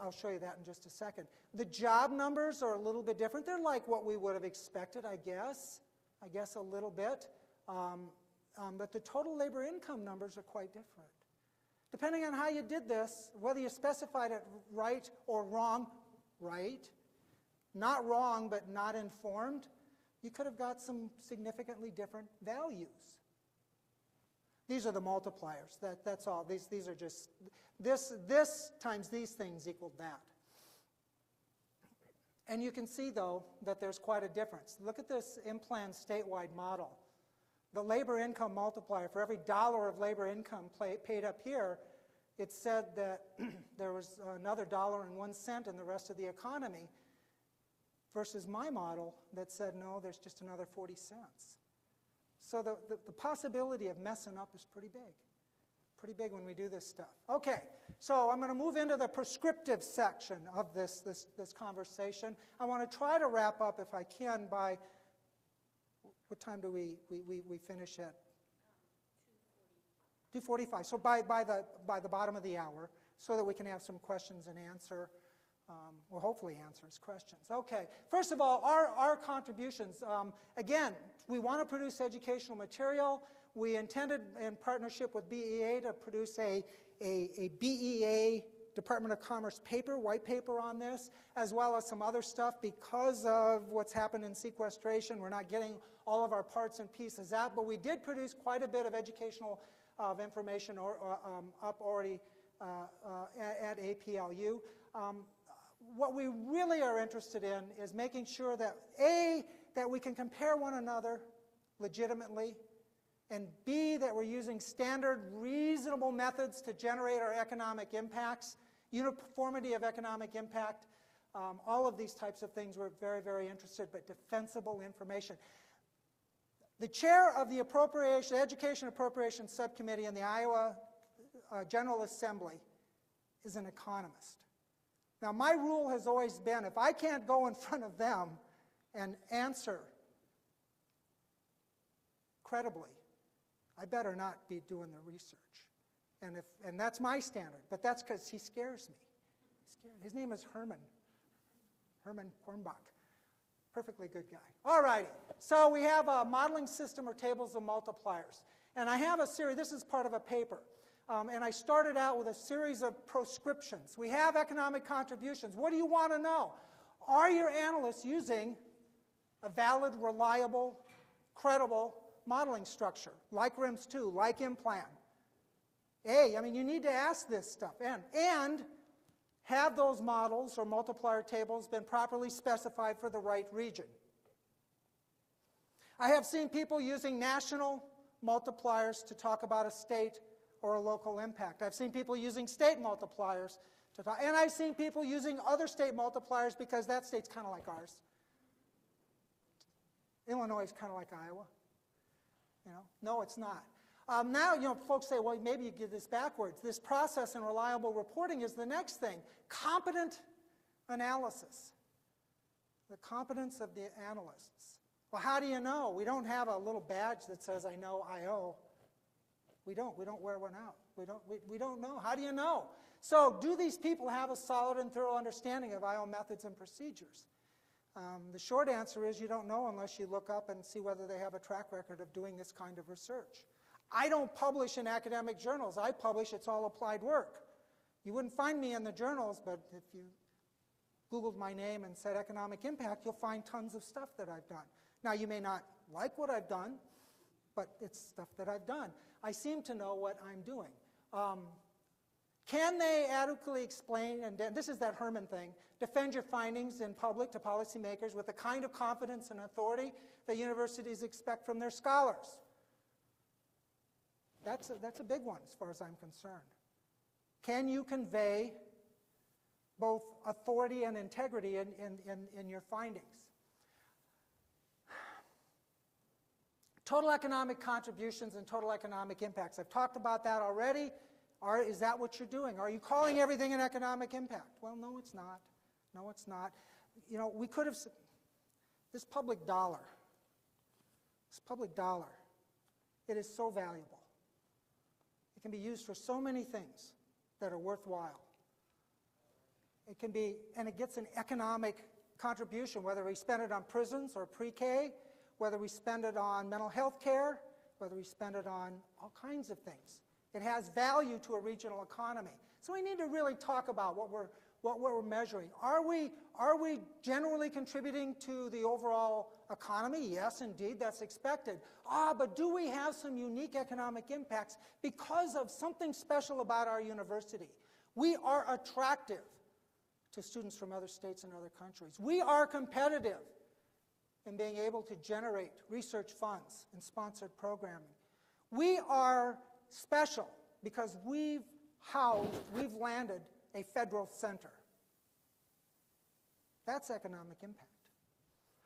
I'll show you that in just a second. The job numbers are a little bit different. They're like what we would have expected, I guess a little bit. But the total labor income numbers are quite different. Depending on how you did this, whether you specified it right or wrong, right, not wrong but not informed, you could have got some significantly different values. These are the multipliers. That's all. These are just, this times these things equaled that. And you can see, though, that there's quite a difference. Look at this in-plan statewide model. The labor income multiplier, for every dollar of labor income paid up here, it said that there was another $1.01 in the rest of the economy, versus my model that said, no, there's just another 40 cents. So the possibility of messing up is pretty big when we do this stuff. Okay, so I'm going to move into the prescriptive section of this conversation. I want to try to wrap up, if I can, by, what time do we finish at? 2:45. So by the bottom of the hour, so that we can have some questions and answer, or hopefully answers questions. Okay, first of all, our contributions. Again, we want to produce educational material. We intended, in partnership with BEA, to produce a BEA Department of Commerce paper, white paper on this, as well as some other stuff. Because of what's happened in sequestration, we're not getting all of our parts and pieces out, but we did produce quite a bit of educational information up already at APLU. What we really are interested in is making sure that, A, that we can compare one another legitimately, and B, that we're using standard, reasonable methods to generate our economic impacts, uniformity of economic impact, all of these types of things we're very, very interested, but defensible information. The chair of the Education Appropriations Subcommittee in the Iowa General Assembly is an economist. Now, my rule has always been, if I can't go in front of them and answer credibly, I better not be doing the research. And that's my standard, but that's because he scares me. His name is Herman Hornbach. Perfectly good guy. All righty. So we have a modeling system or tables of multipliers. And I have a series. This is part of a paper. And I started out with a series of proscriptions. We have economic contributions. What do you want to know? Are your analysts using a valid, reliable, credible modeling structure, like RIMS2, like IMPLAN? I mean, you need to ask this stuff. And have those models or multiplier tables been properly specified for the right region? I have seen people using national multipliers to talk about a state or a local impact. I've seen people using state multipliers to talk, and I've seen people using other state multipliers because that state's kind of like ours. Illinois is kind of like Iowa. No, it's not. Now, folks say, well, maybe you get this backwards. This process and reliable reporting is the next thing. Competent analysis. The competence of the analysts. Well, how do you know? We don't have a little badge that says, I know I.O. We don't wear one out. We don't know. How do you know? So do these people have a solid and thorough understanding of I.O. methods and procedures? The short answer is you don't know unless you look up and see whether they have a track record of doing this kind of research. I don't publish in academic journals. I publish, it's all applied work. You wouldn't find me in the journals, but if you Googled my name and said economic impact, you'll find tons of stuff that I've done. Now, you may not like what I've done, but it's stuff that I've done. I seem to know what I'm doing. Can they adequately explain, and this is that Herman thing, defend your findings in public to policymakers with the kind of confidence and authority that universities expect from their scholars? That's a big one as far as I'm concerned. Can you convey both authority and integrity in your findings? Total economic contributions and total economic impacts. I've talked about that already. Is that what you're doing? Are you calling everything an economic impact? Well, no, it's not. No, it's not. We could have, this public dollar, it is so valuable. It can be used for so many things that are worthwhile. It can be, and it gets an economic contribution, whether we spend it on prisons or pre-K, whether we spend it on mental health care, whether we spend it on all kinds of things. It has value to a regional economy. So we need to really talk about what we're measuring. Are we generally contributing to the overall economy? Yes, indeed, that's expected. But do we have some unique economic impacts because of something special about our university? We are attractive to students from other states and other countries. We are competitive in being able to generate research funds and sponsored programming. We are special because we've landed a federal center. That's economic impact.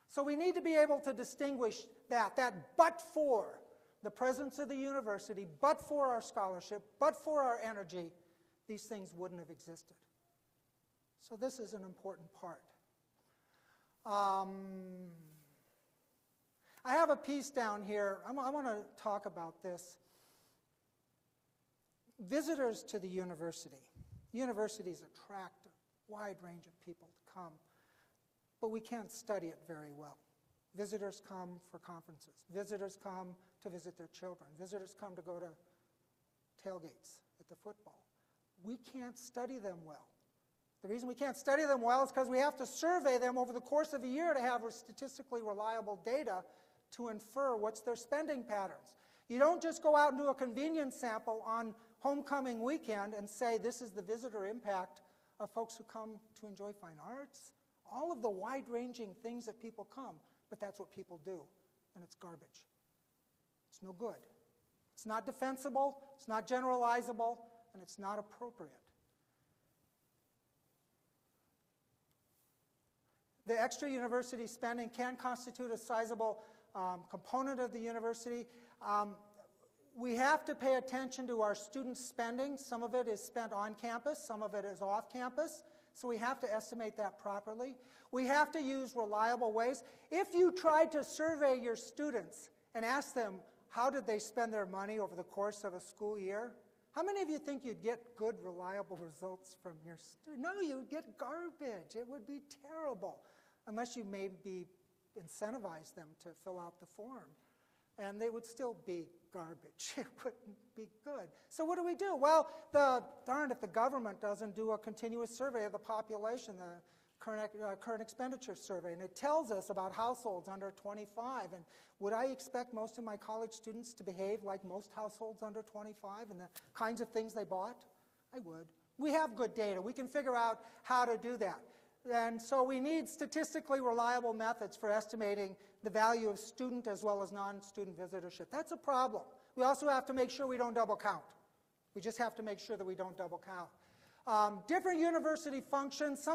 So we need to be able to distinguish that but for the presence of the university, but for our scholarship, but for our energy, these things wouldn't have existed. So this is an important part. I have a piece down here. I want to talk about this. Visitors to the university. Universities attract a wide range of people to come, but we can't study it very well. Visitors come for conferences. Visitors come to visit their children. Visitors come to go to tailgates at the football. We can't study them well. The reason we can't study them well is because we have to survey them over the course of a year to have statistically reliable data to infer what's their spending patterns. You don't just go out and do a convenience sample on homecoming weekend and say this is the visitor impact of folks who come to enjoy fine arts. All of the wide-ranging things that people come, but that's what people do, and it's garbage. It's no good. It's not defensible, it's not generalizable, and it's not appropriate. The extra university spending can constitute a sizable component of the university. We have to pay attention to our student spending. Some of it is spent on campus, some of it is off campus, so we have to estimate that properly. We have to use reliable ways. If you tried to survey your students and ask them how did they spend their money over the course of a school year, how many of you think you'd get good, reliable results from your students? No, you'd get garbage. It would be terrible, unless you maybe incentivize them to fill out the form. And they would still be garbage. It wouldn't be good. So what do we do? Well, darn if the government doesn't do a continuous survey of the population, the current expenditure survey, and it tells us about households under 25. And would I expect most of my college students to behave like most households under 25 and the kinds of things they bought? I would. We have good data. We can figure out how to do that. And so we need statistically reliable methods for estimating the value of student as well as non-student visitorship. That's a problem. We also have to make sure we don't double count. We just have to make sure that we don't double count. Different university functions.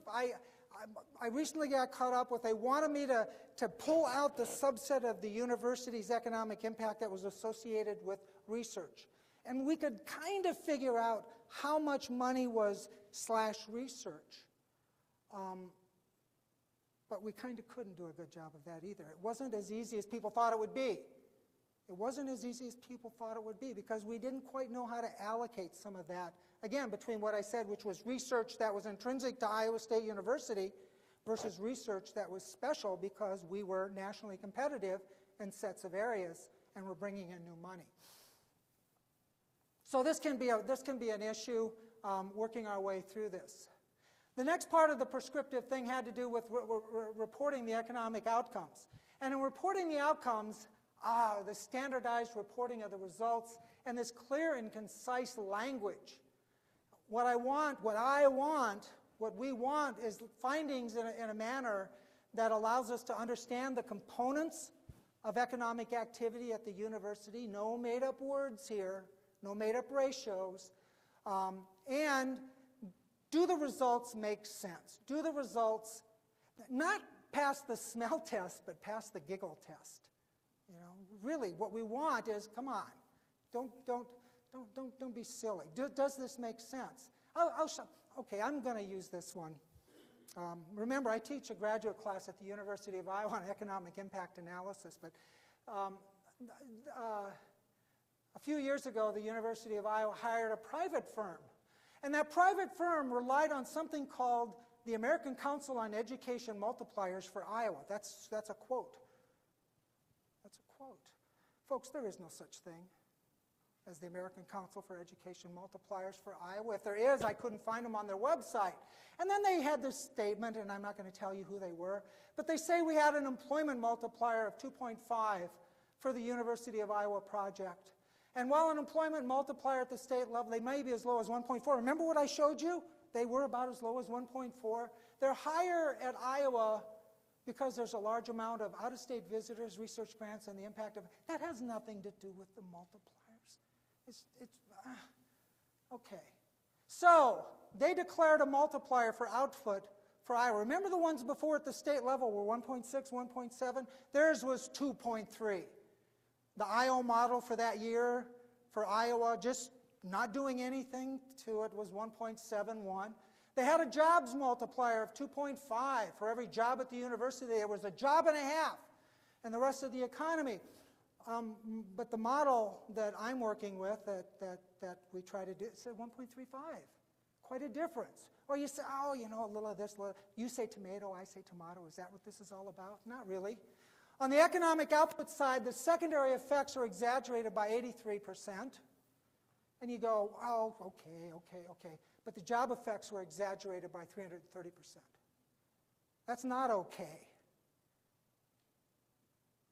I recently got caught up with, they wanted me to pull out the subset of the university's economic impact that was associated with research. And we could kind of figure out how much money was /research. But we kind of couldn't do a good job of that either. It wasn't as easy as people thought it would be. It wasn't as easy as people thought it would be because we didn't quite know how to allocate some of that, again, between what I said, which was research that was intrinsic to Iowa State University versus research that was special because we were nationally competitive in sets of areas and were bringing in new money. So this can be an issue, working our way through this. The next part of the prescriptive thing had to do with reporting the economic outcomes. And in reporting the outcomes, the standardized reporting of the results and this clear and concise language. What we want is findings in a manner that allows us to understand the components of economic activity at the university. No made-up words here, no made-up ratios, and do the results make sense? Do the results not pass the smell test, but pass the giggle test? You know, really, what we want is, come on, don't be silly. Does this make sense? Okay, I'm going to use this one. Remember, I teach a graduate class at the University of Iowa on economic impact analysis, but a few years ago, the University of Iowa hired a private firm. And that private firm relied on something called the American Council on Education Multipliers for Iowa. That's a quote. That's a quote. Folks, there is no such thing as the American Council for Education Multipliers for Iowa. If there is, I couldn't find them on their website. And then they had this statement, and I'm not going to tell you who they were, but they say we had an employment multiplier of 2.5 for the University of Iowa project. And while an employment multiplier at the state level, they may be as low as 1.4. Remember what I showed you? They were about as low as 1.4. They're higher at Iowa because there's a large amount of out-of-state visitors, research grants, and the impact of that has nothing to do with the multipliers. Okay. So they declared a multiplier for output for Iowa. Remember the ones before at the state level were 1.6, 1.7? Theirs was 2.3. The IO model for that year for Iowa, just not doing anything to it, was 1.71. They had a jobs multiplier of 2.5. For every job at the university, there was a job and a half in the rest of the economy. But the model that I'm working with, that we try to do, said 1.35. Quite a difference. Or you say, oh, you know, a little of this, you say tomato, I say tomato. Is that what this is all about? Not really. On the economic output side, the secondary effects are exaggerated by 83%. And you go, oh, okay. But the job effects were exaggerated by 330%. That's not okay.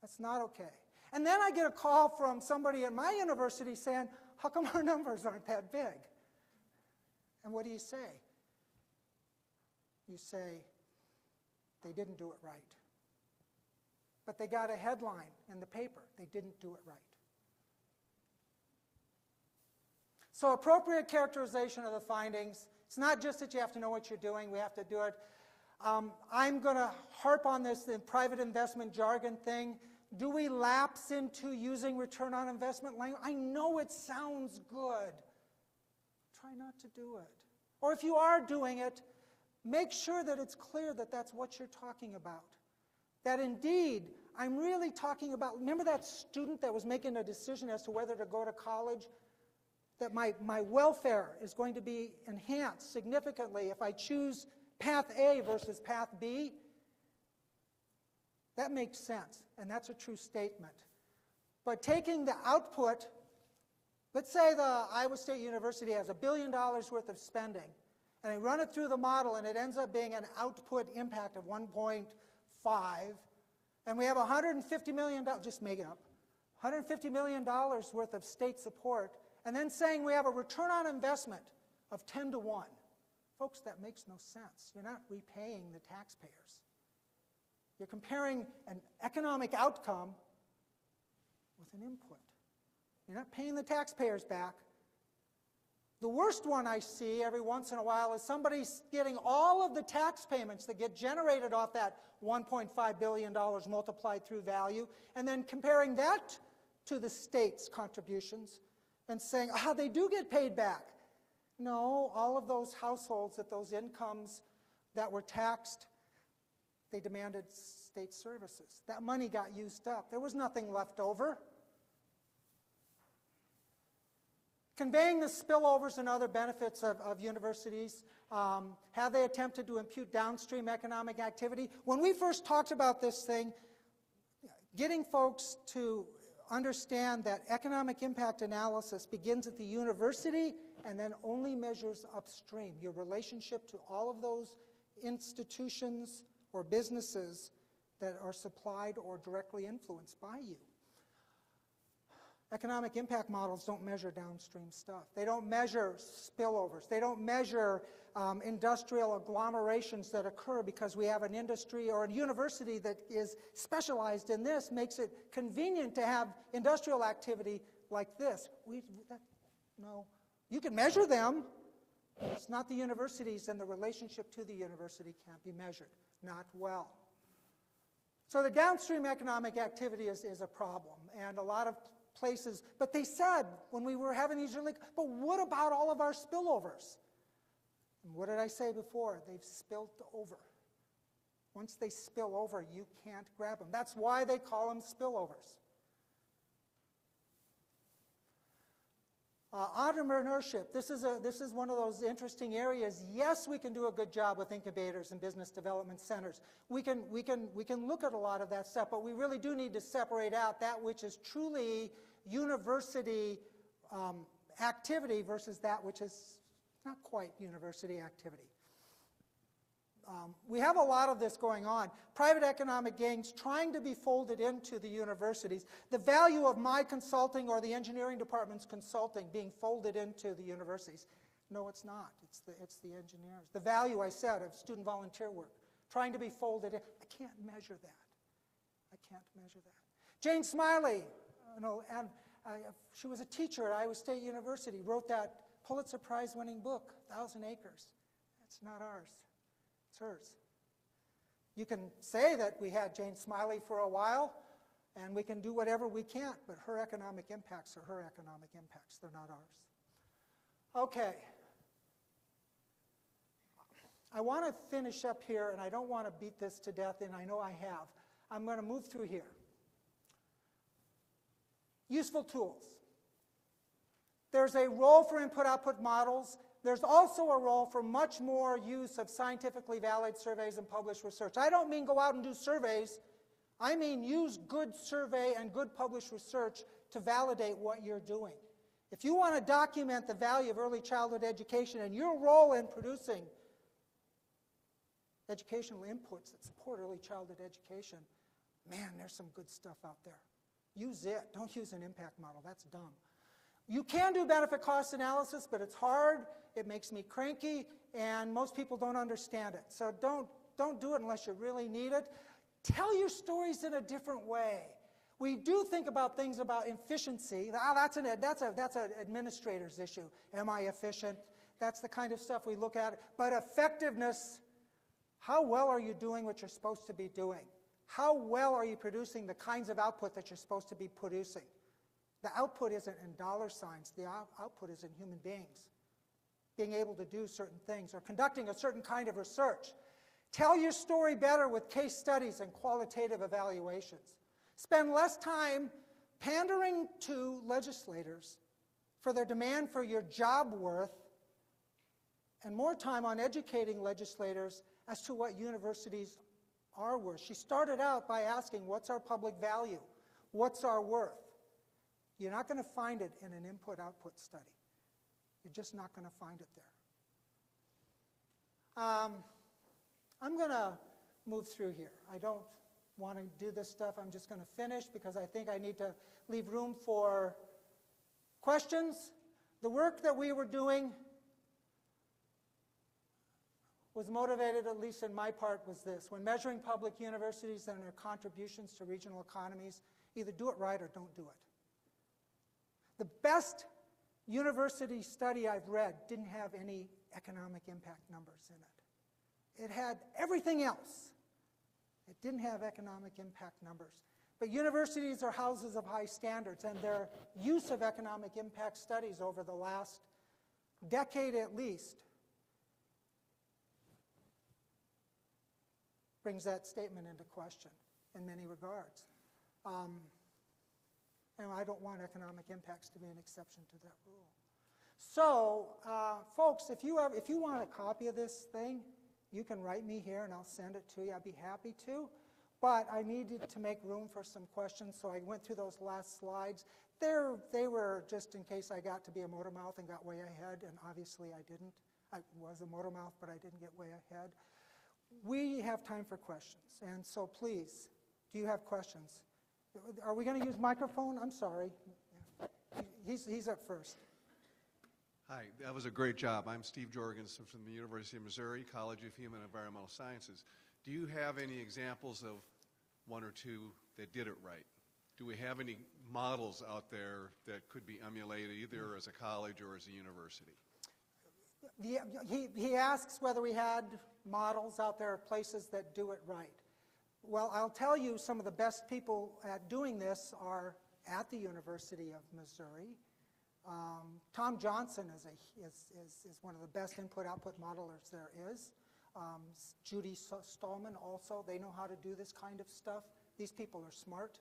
That's not okay. And then I get a call from somebody at my university saying, how come our numbers aren't that big? And what do you say? You say, they didn't do it right. But they got a headline in the paper. They didn't do it right. So appropriate characterization of the findings. It's not just that you have to know what you're doing. We have to do it. I'm going to harp on this in private investment jargon thing. Do we lapse into using return on investment language? I know it sounds good. Try not to do it. Or if you are doing it, make sure that it's clear that that's what you're talking about. That indeed, I'm really talking about, remember that student that was making a decision as to whether to go to college? That my welfare is going to be enhanced significantly if I choose path A versus path B? That makes sense, and that's a true statement. But taking the output, let's say the Iowa State University has $1 billion worth of spending, and they run it through the model, and it ends up being an output impact of 1.5, and we have $150 million, just make it up, $150 million worth of state support, and then saying we have a return on investment of 10 to 1. Folks, that makes no sense. You're not repaying the taxpayers. You're comparing an economic outcome with an input. You're not paying the taxpayers back. The worst one I see every once in a while is somebody getting all of the tax payments that get generated off that $1.5 billion multiplied through value, and then comparing that to the state's contributions and saying, they do get paid back. No, all of those households at those incomes that were taxed, they demanded state services. That money got used up. There was nothing left over. Conveying the spillovers and other benefits of universities, have they attempted to impute downstream economic activity? When we first talked about this thing, getting folks to understand that economic impact analysis begins at the university and then only measures upstream, your relationship to all of those institutions or businesses that are supplied or directly influenced by you. Economic impact models don't measure downstream stuff. They don't measure spillovers. They don't measure industrial agglomerations that occur because we have an industry or a university that is specialized in this, makes it convenient to have industrial activity like this. No. You can measure them, but it's not the universities, and the relationship to the university can't be measured. Not well. So the downstream economic activity is a problem, and a lot of places, but they said when we were having these early, but what about all of our spillovers? And what did I say before? They've spilt over. Once they spill over, you can't grab them. That's why they call them spillovers. Entrepreneurship, this is one of those interesting areas. Yes, we can do a good job with incubators and business development centers. We can look at a lot of that stuff, but we really do need to separate out that which is truly university activity versus that which is not quite university activity. We have a lot of this going on. Private economic gains trying to be folded into the universities. The value of my consulting or the engineering department's consulting being folded into the universities. No, it's not. It's the engineers. The value, I said, of student volunteer work trying to be folded in. I can't measure that. I can't measure that. Jane Smiley, she was a teacher at Iowa State University, wrote that Pulitzer Prize-winning book, 1,000 Acres. That's not ours. It's hers. You can say that we had Jane Smiley for a while, and we can do whatever we can't, but her economic impacts are her economic impacts. They're not ours. Okay. I want to finish up here, and I don't want to beat this to death, and I know I have. I'm going to move through here. Useful tools. There's a role for input-output models. There's also a role for much more use of scientifically valid surveys and published research. I don't mean go out and do surveys. I mean use good survey and good published research to validate what you're doing. If you want to document the value of early childhood education and your role in producing educational inputs that support early childhood education, man, there's some good stuff out there. Use it. Don't use an impact model. That's dumb. You can do benefit cost analysis, but it's hard, it makes me cranky, and most people don't understand it. So don't do it unless you really need it. Tell your stories in a different way. We do think about things about efficiency. That's an administrator's issue. Am I efficient? That's the kind of stuff we look at. But effectiveness, how well are you doing what you're supposed to be doing? How well are you producing the kinds of output that you're supposed to be producing? The output isn't in dollar signs. The output is in human beings being able to do certain things or conducting a certain kind of research. Tell your story better with case studies and qualitative evaluations. Spend less time pandering to legislators for their demand for your job worth and more time on educating legislators as to what universities our worth. She started out by asking, what's our public value? What's our worth? You're not going to find it in an input-output study. You're just not going to find it there. I'm going to move through here. I don't want to do this stuff. I'm just going to finish because I think I need to leave room for questions. The work that we were doing was motivated, at least in my part, was this. When measuring public universities and their contributions to regional economies, either do it right or don't do it. The best university study I've read didn't have any economic impact numbers in it. It had everything else. It didn't have economic impact numbers. But universities are houses of high standards, and their use of economic impact studies over the last decade at least brings that statement into question in many regards. And I don't want economic impacts to be an exception to that rule. So, folks, if you want a copy of this thing, you can write me here and I'll send it to you. I'd be happy to. But I needed to make room for some questions, so I went through those last slides. They were just in case I got to be a motor mouth and got way ahead, and obviously I didn't. I was a motor mouth, but I didn't get way ahead. We have time for questions, and so please, do you have questions? Are we going to use microphone? I'm sorry. He's up first. Hi, that was a great job. I'm Steve Jorgensen from the University of Missouri, College of Human and Environmental Sciences. Do you have any examples of one or two that did it right? Do we have any models out there that could be emulated either as a college or as a university? He asks whether we had models out there of places that do it right. Well, I'll tell you, some of the best people at doing this are at the University of Missouri. Tom Johnson is one of the best input-output modelers there is. Judy Stallman also, they know how to do this kind of stuff. These people are smart.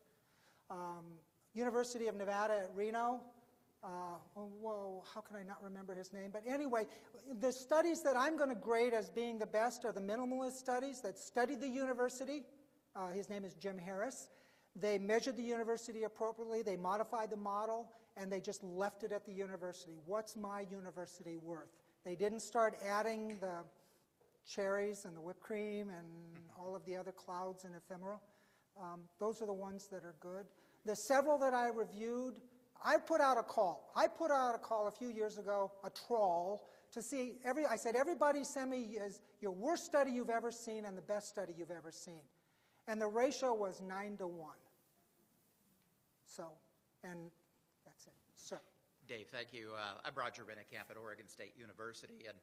University of Nevada at Reno, how can I not remember his name? But anyway, the studies that I'm going to grade as being the best are the minimalist studies that study the university. His name is Jim Harris. They measured the university appropriately, they modified the model, and they just left it at the university. What's my university worth? They didn't start adding the cherries and the whipped cream and all of the other clouds and ephemera. Those are the ones that are good. The several that I reviewed, I put out a call. I put out a call a few years ago, a trawl, to see, I said, everybody send me your worst study you've ever seen and the best study you've ever seen. And the ratio was 9 to 1. So, and that's it. Sir. Dave, thank you. I'm Roger Rennekamp at Oregon State University, and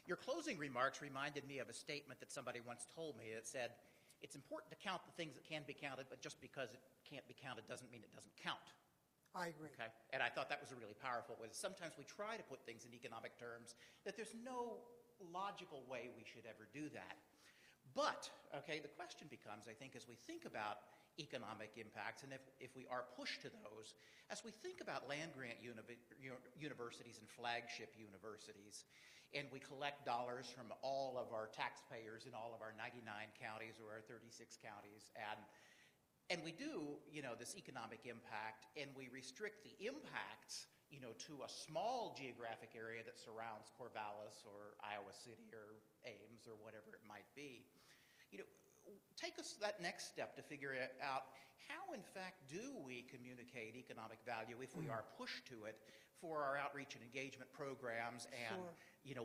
your closing remarks reminded me of a statement that somebody once told me that said, it's important to count the things that can be counted, but just because it can't be counted doesn't mean it doesn't count. I agree. Okay? And I thought that was a really powerful way. Sometimes we try to put things in economic terms that there's no logical way we should ever do that. But, okay, the question becomes, I think, as we think about economic impacts, and if we are pushed to those, as we think about land-grant universities and flagship universities, and we collect dollars from all of our taxpayers in all of our 99 counties or our 36 counties, and we do, this economic impact, and we restrict the impacts, to a small geographic area that surrounds Corvallis or Iowa City or Ames or whatever it might be. Take us that next step to figure out how, in fact, do we communicate economic value if we are pushed to it for our outreach and engagement programs and,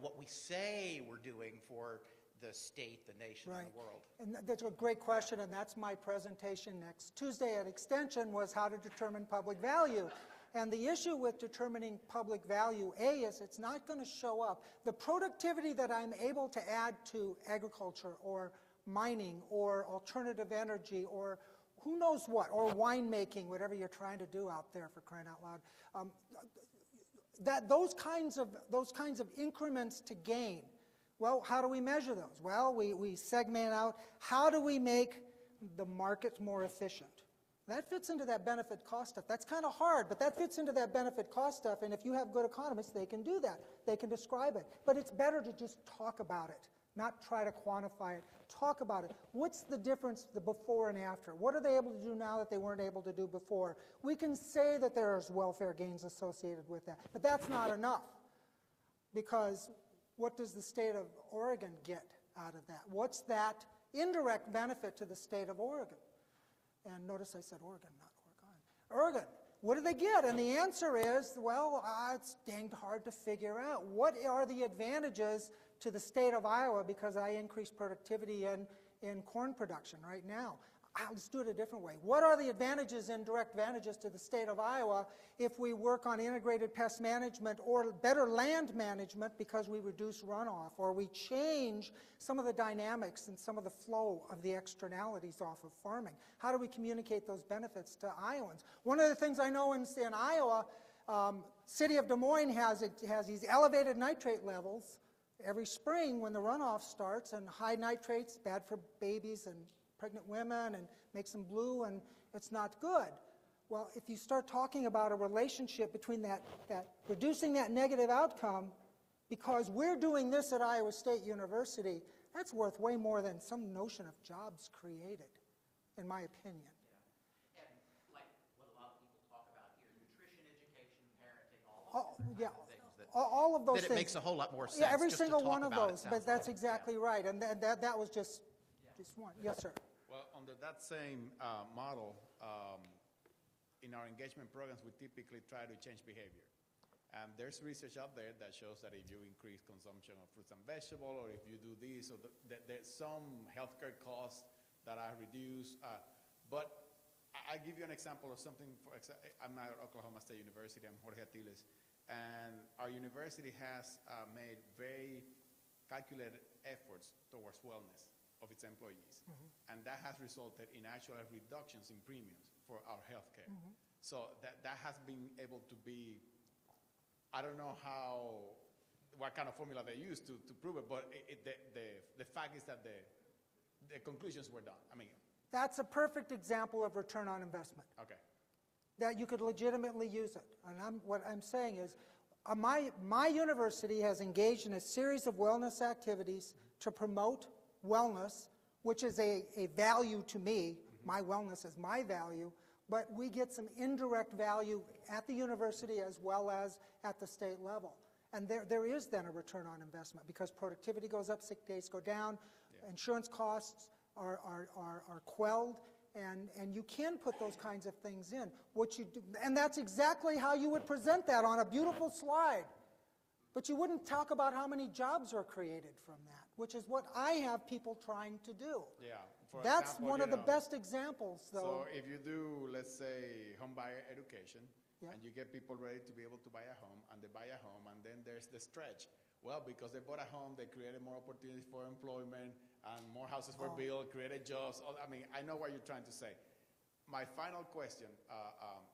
what we say we're doing for the state, the nation, and the world. And that's a great question, and that's my presentation next Tuesday at Extension, was how to determine public value. And the issue with determining public value, is it's not going to show up. The productivity that I'm able to add to agriculture or mining or alternative energy or who knows what, or winemaking, whatever you're trying to do out there, for crying out loud, those kinds of increments to gain. Well, how do we measure those? Well, we segment out, how do we make the market more efficient? That fits into that benefit cost stuff. That's kind of hard, but that fits into that benefit cost stuff, and if you have good economists, they can do that. They can describe it. But it's better to just talk about it not try to quantify it. Talk about it. What's the difference, the before and after? What are they able to do now that they weren't able to do before? We can say that there's welfare gains associated with that, but that's not enough, because what does the state of Oregon get out of that? What's that indirect benefit to the state of Oregon? And notice I said Oregon, not Oregon. Oregon, what do they get? And the answer is, well, it's danged hard to figure out. What are the advantages to the state of Iowa because I increased productivity in corn production right now? Let's do it a different way. What are the advantages, indirect advantages to the state of Iowa if we work on integrated pest management or better land management because we reduce runoff, or we change some of the dynamics and some of the flow of the externalities off of farming? How do we communicate those benefits to Iowans? One of the things I know in Iowa, city of Des Moines has these elevated nitrate levels every spring when the runoff starts, and high nitrates, bad for babies and pregnant women, and makes them blue, and it's not good. Well, if you start talking about a relationship between that reducing that negative outcome, because we're doing this at Iowa State University, that's worth way more than some notion of jobs created, in my opinion. Yeah. And like what a lot of people talk about here, nutrition, education, parenting, all those Yeah. things that, All of those that things. it makes a whole lot more sense. Yeah, every just to single talk one of about it, those, sounds but that's like. exactly right, and that was just one. Yes, sir. Well, under that same model, in our engagement programs, we typically try to change behavior. And there's research out there that shows that if you increase consumption of fruits and vegetables, or if you do this, or there's some healthcare costs that are reduced. But I give you an example of something. I'm at Oklahoma State University. I'm Jorge Atiles. And our university has made very calculated efforts towards wellness of its employees. And that has resulted in actual reductions in premiums for our healthcare. So that has been able to be, I don't know what kind of formula they use to prove it, but the fact is that the conclusions were done. I mean, That's a perfect example of return on investment, okay. that you could legitimately use it. And what I'm saying is, my university has engaged in a series of wellness activities to promote wellness, which is a value to me. My wellness is my value, but we get some indirect value at the university as well as at the state level. And there is then a return on investment, because productivity goes up, sick days go down, insurance costs are quelled, and you can put those kinds of things in. What you do, and that's exactly how you would present that on a beautiful slide. But you wouldn't talk about how many jobs are created from that, which is what I have people trying to do. Yeah. That's example, one of the best examples, though. So if you do, let's say, home buyer education, Yeah. and you get people ready to be able to buy a home, and they buy a home, and then there's the stretch. Well, because they bought a home, they created more opportunities for employment, and more houses were built, created jobs. I mean, I know what you're trying to say. My final question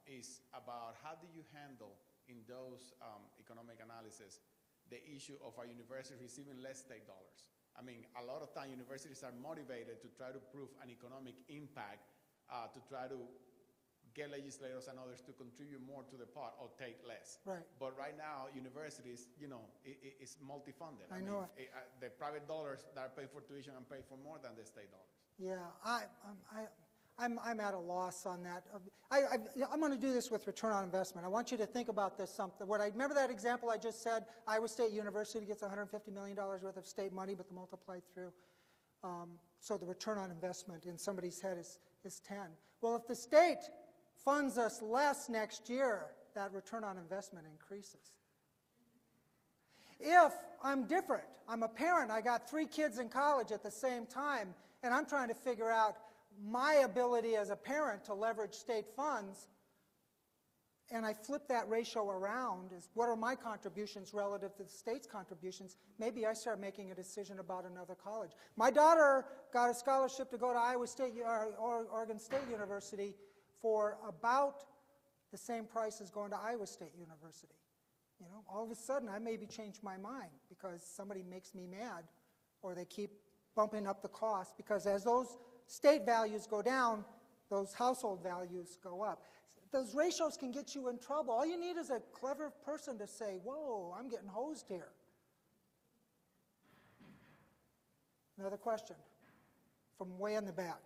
is about how do you handle in those economic analysis the issue of our university receiving less state dollars? I mean, a lot of time universities are motivated to try to prove an economic impact, to try to get legislators and others to contribute more to the pot or take less. Right. But right now, universities, it's multi-funded. I know it. The private dollars that are paid for tuition and paid for more than the state dollars. Yeah, I'm at a loss on that. I'm going to do this with return on investment. I want you to think about this something. Remember that example I just said? Iowa State University gets $150 million worth of state money, but the multiplied through. So the return on investment in somebody's head is 10. Well, if the state funds us less next year, that return on investment increases. If I'm different, I'm a parent, I got 3 kids in college at the same time, and I'm trying to figure out my ability as a parent to leverage state funds, and I flip that ratio around, is what are my contributions relative to the state's contributions, maybe I start making a decision about another college. My daughter got a scholarship to go to Iowa State or Oregon State University for about the same price as going to Iowa State University. All of a sudden I maybe change my mind because somebody makes me mad, or they keep bumping up the cost, because as those state values go down, those household values go up. Those ratios can get you in trouble. All you need is a clever person to say, whoa, I'm getting hosed here. Another question from way in the back.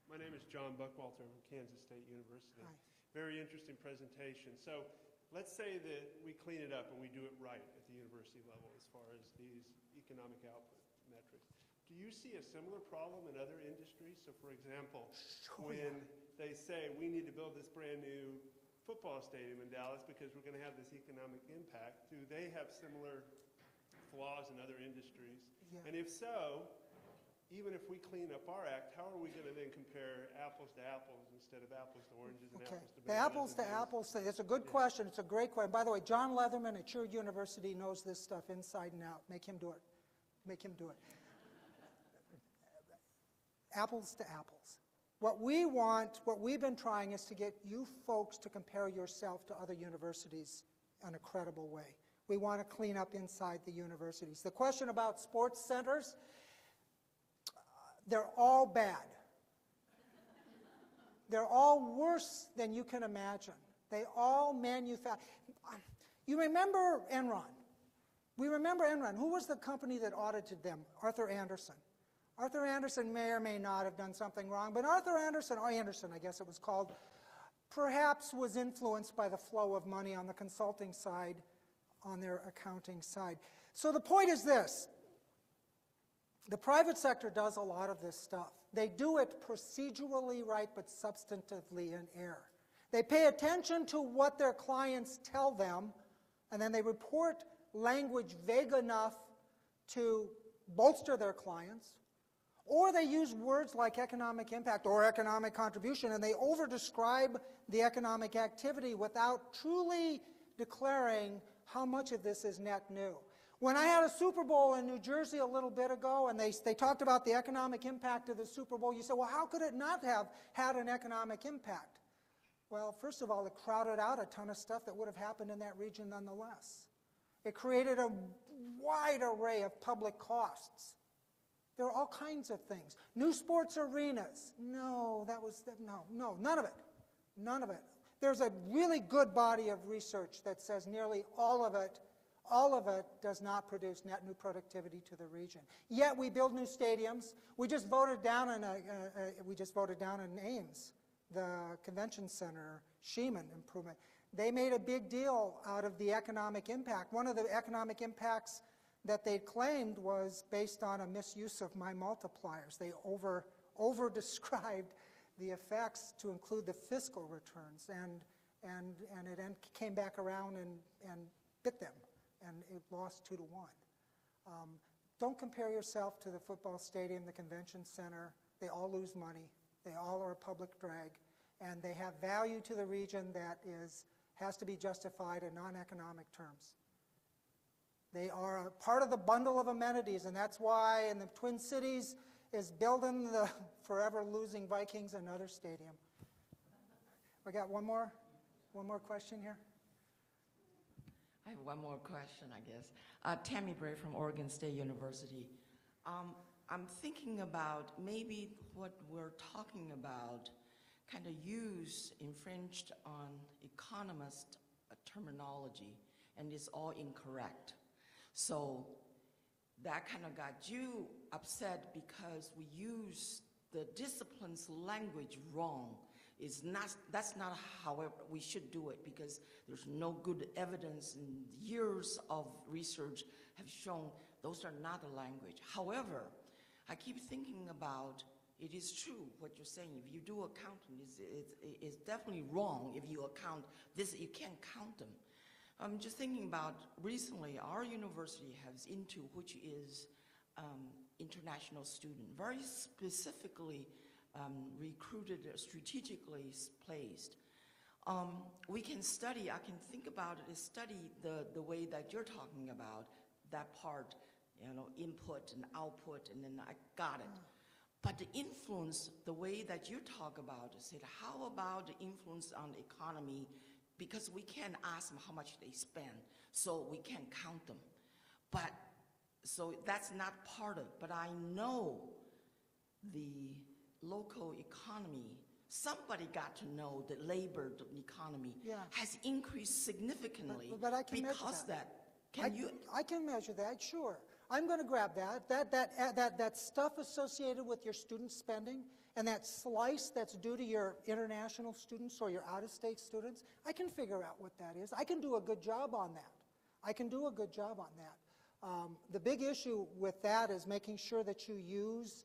My name is John Buckwalter from Kansas State University. Hi. Very interesting presentation. So let's say that we clean it up and we do it right at the university level as far as these economic output metrics. Do you see a similar problem in other industries? So for example, when they say we need to build this brand new football stadium in Dallas because we're going to have this economic impact, do they have similar flaws in other industries? Yeah. And if so, even if we clean up our act, how are we going to then compare apples to apples instead of apples to oranges and Okay. apples to The bananas? apples to apples thing, it's a good question. It's a great question. By the way, John Leatherman at your university knows this stuff inside and out. Make him do it. Make him do it. Apples to apples. What we want, what we've been trying is to get you folks to compare yourself to other universities in a credible way. We want to clean up inside the universities. The question about sports centers, they're all bad. They're all worse than you can imagine. They all manufacture. You remember Enron? We remember Enron. Who was the company that audited them? Arthur Andersen. Arthur Andersen may or may not have done something wrong, but Arthur Andersen, or Anderson I guess it was called, perhaps was influenced by the flow of money on the consulting side, on their accounting side. So the point is this. The private sector does a lot of this stuff. They do it procedurally right, but substantively in error. They pay attention to what their clients tell them, and then they report language vague enough to bolster their clients, or they use words like economic impact or economic contribution, and they over-describe the economic activity without truly declaring how much of this is net new. When I had a Super Bowl in New Jersey a little bit ago, and they talked about the economic impact of the Super Bowl, you say, well, how could it not have had an economic impact? Well, first of all, it crowded out a ton of stuff that would have happened in that region nonetheless. It created a wide array of public costs. There are all kinds of things. New sports arenas. No, none of it. None of it. There's a really good body of research that says nearly all of it does not produce net new productivity to the region. Yet we build new stadiums. We just voted down in Ames, the convention center, Sheeman improvement. They made a big deal out of the economic impact. One of the economic impacts that they claimed was based on a misuse of my multipliers. They over-described the effects to include the fiscal returns, and it came back around and bit them, and it lost 2-1. Don't compare yourself to the football stadium, the convention center. They all lose money. They all are a public drag, and they have value to the region that has to be justified in non-economic terms. They are a part of the bundle of amenities, and that's why in the Twin Cities is building the forever losing Vikings another stadium. We got one more question here. I have one more question, I guess. Tammy Bray from Oregon State University. I'm thinking about maybe what we're talking about kind of infringed on economist terminology, and it's all incorrect. So that kind of got you upset because we use the discipline's language wrong. That's not how we should do it, because there's no good evidence, and years of research have shown those are not the language. However, I keep thinking about, it is true what you're saying. If you do accounting, it's definitely wrong if you account this, you can't count them. I'm just thinking about recently our university has which is international student, very specifically recruited, strategically placed. We can study, I can think about it, study the way that you're talking about, that part, input and output, and then I got it. But the influence, the way that you talk about it, said, how about the influence on the economy? Because we can't ask them how much they spend, so we can't count them. But, so that's not part of it. But I know the local economy, somebody got to know that labor economy has increased significantly but I can because measure that. Can you? I can measure that, sure. I'm going to grab that stuff associated with your student spending and that slice that's due to your international students or your out-of-state students. I can figure out what that is. I can do a good job on that. The big issue with that is making sure that you use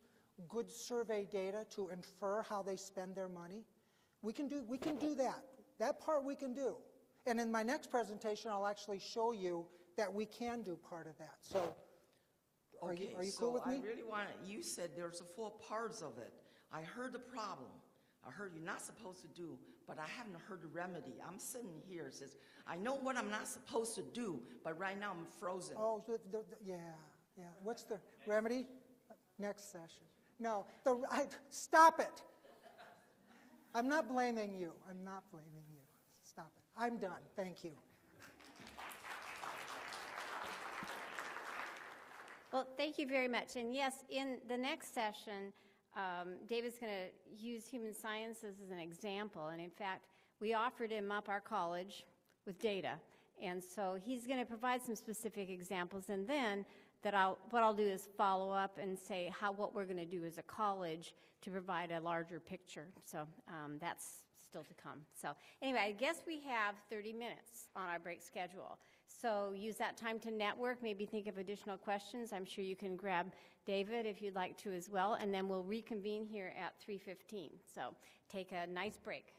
good survey data to infer how they spend their money. We can do that. That part we can do. And in my next presentation, I'll actually show you that we can do part of that. So, are you cool with me? I really want to, you said there's 4 parts of it. I heard the problem. I heard you're not supposed to do, but I haven't heard the remedy. I'm sitting here, it says, I know what I'm not supposed to do, but right now I'm frozen. Oh, yeah. What's the remedy? Next session. No, stop it. I'm not blaming you. Stop it. I'm done. Thank you. Well, thank you very much. And yes, in the next session, David's going to use human sciences as an example. And in fact, we offered him up our college with data. And so he's going to provide some specific examples. And then what I'll do is follow up and say what we're going to do as a college to provide a larger picture. So that's still to come. So anyway, I guess we have 30 minutes on our break schedule. So use that time to network, maybe think of additional questions. I'm sure you can grab David if you'd like to as well, and then we'll reconvene here at 3:15. So take a nice break.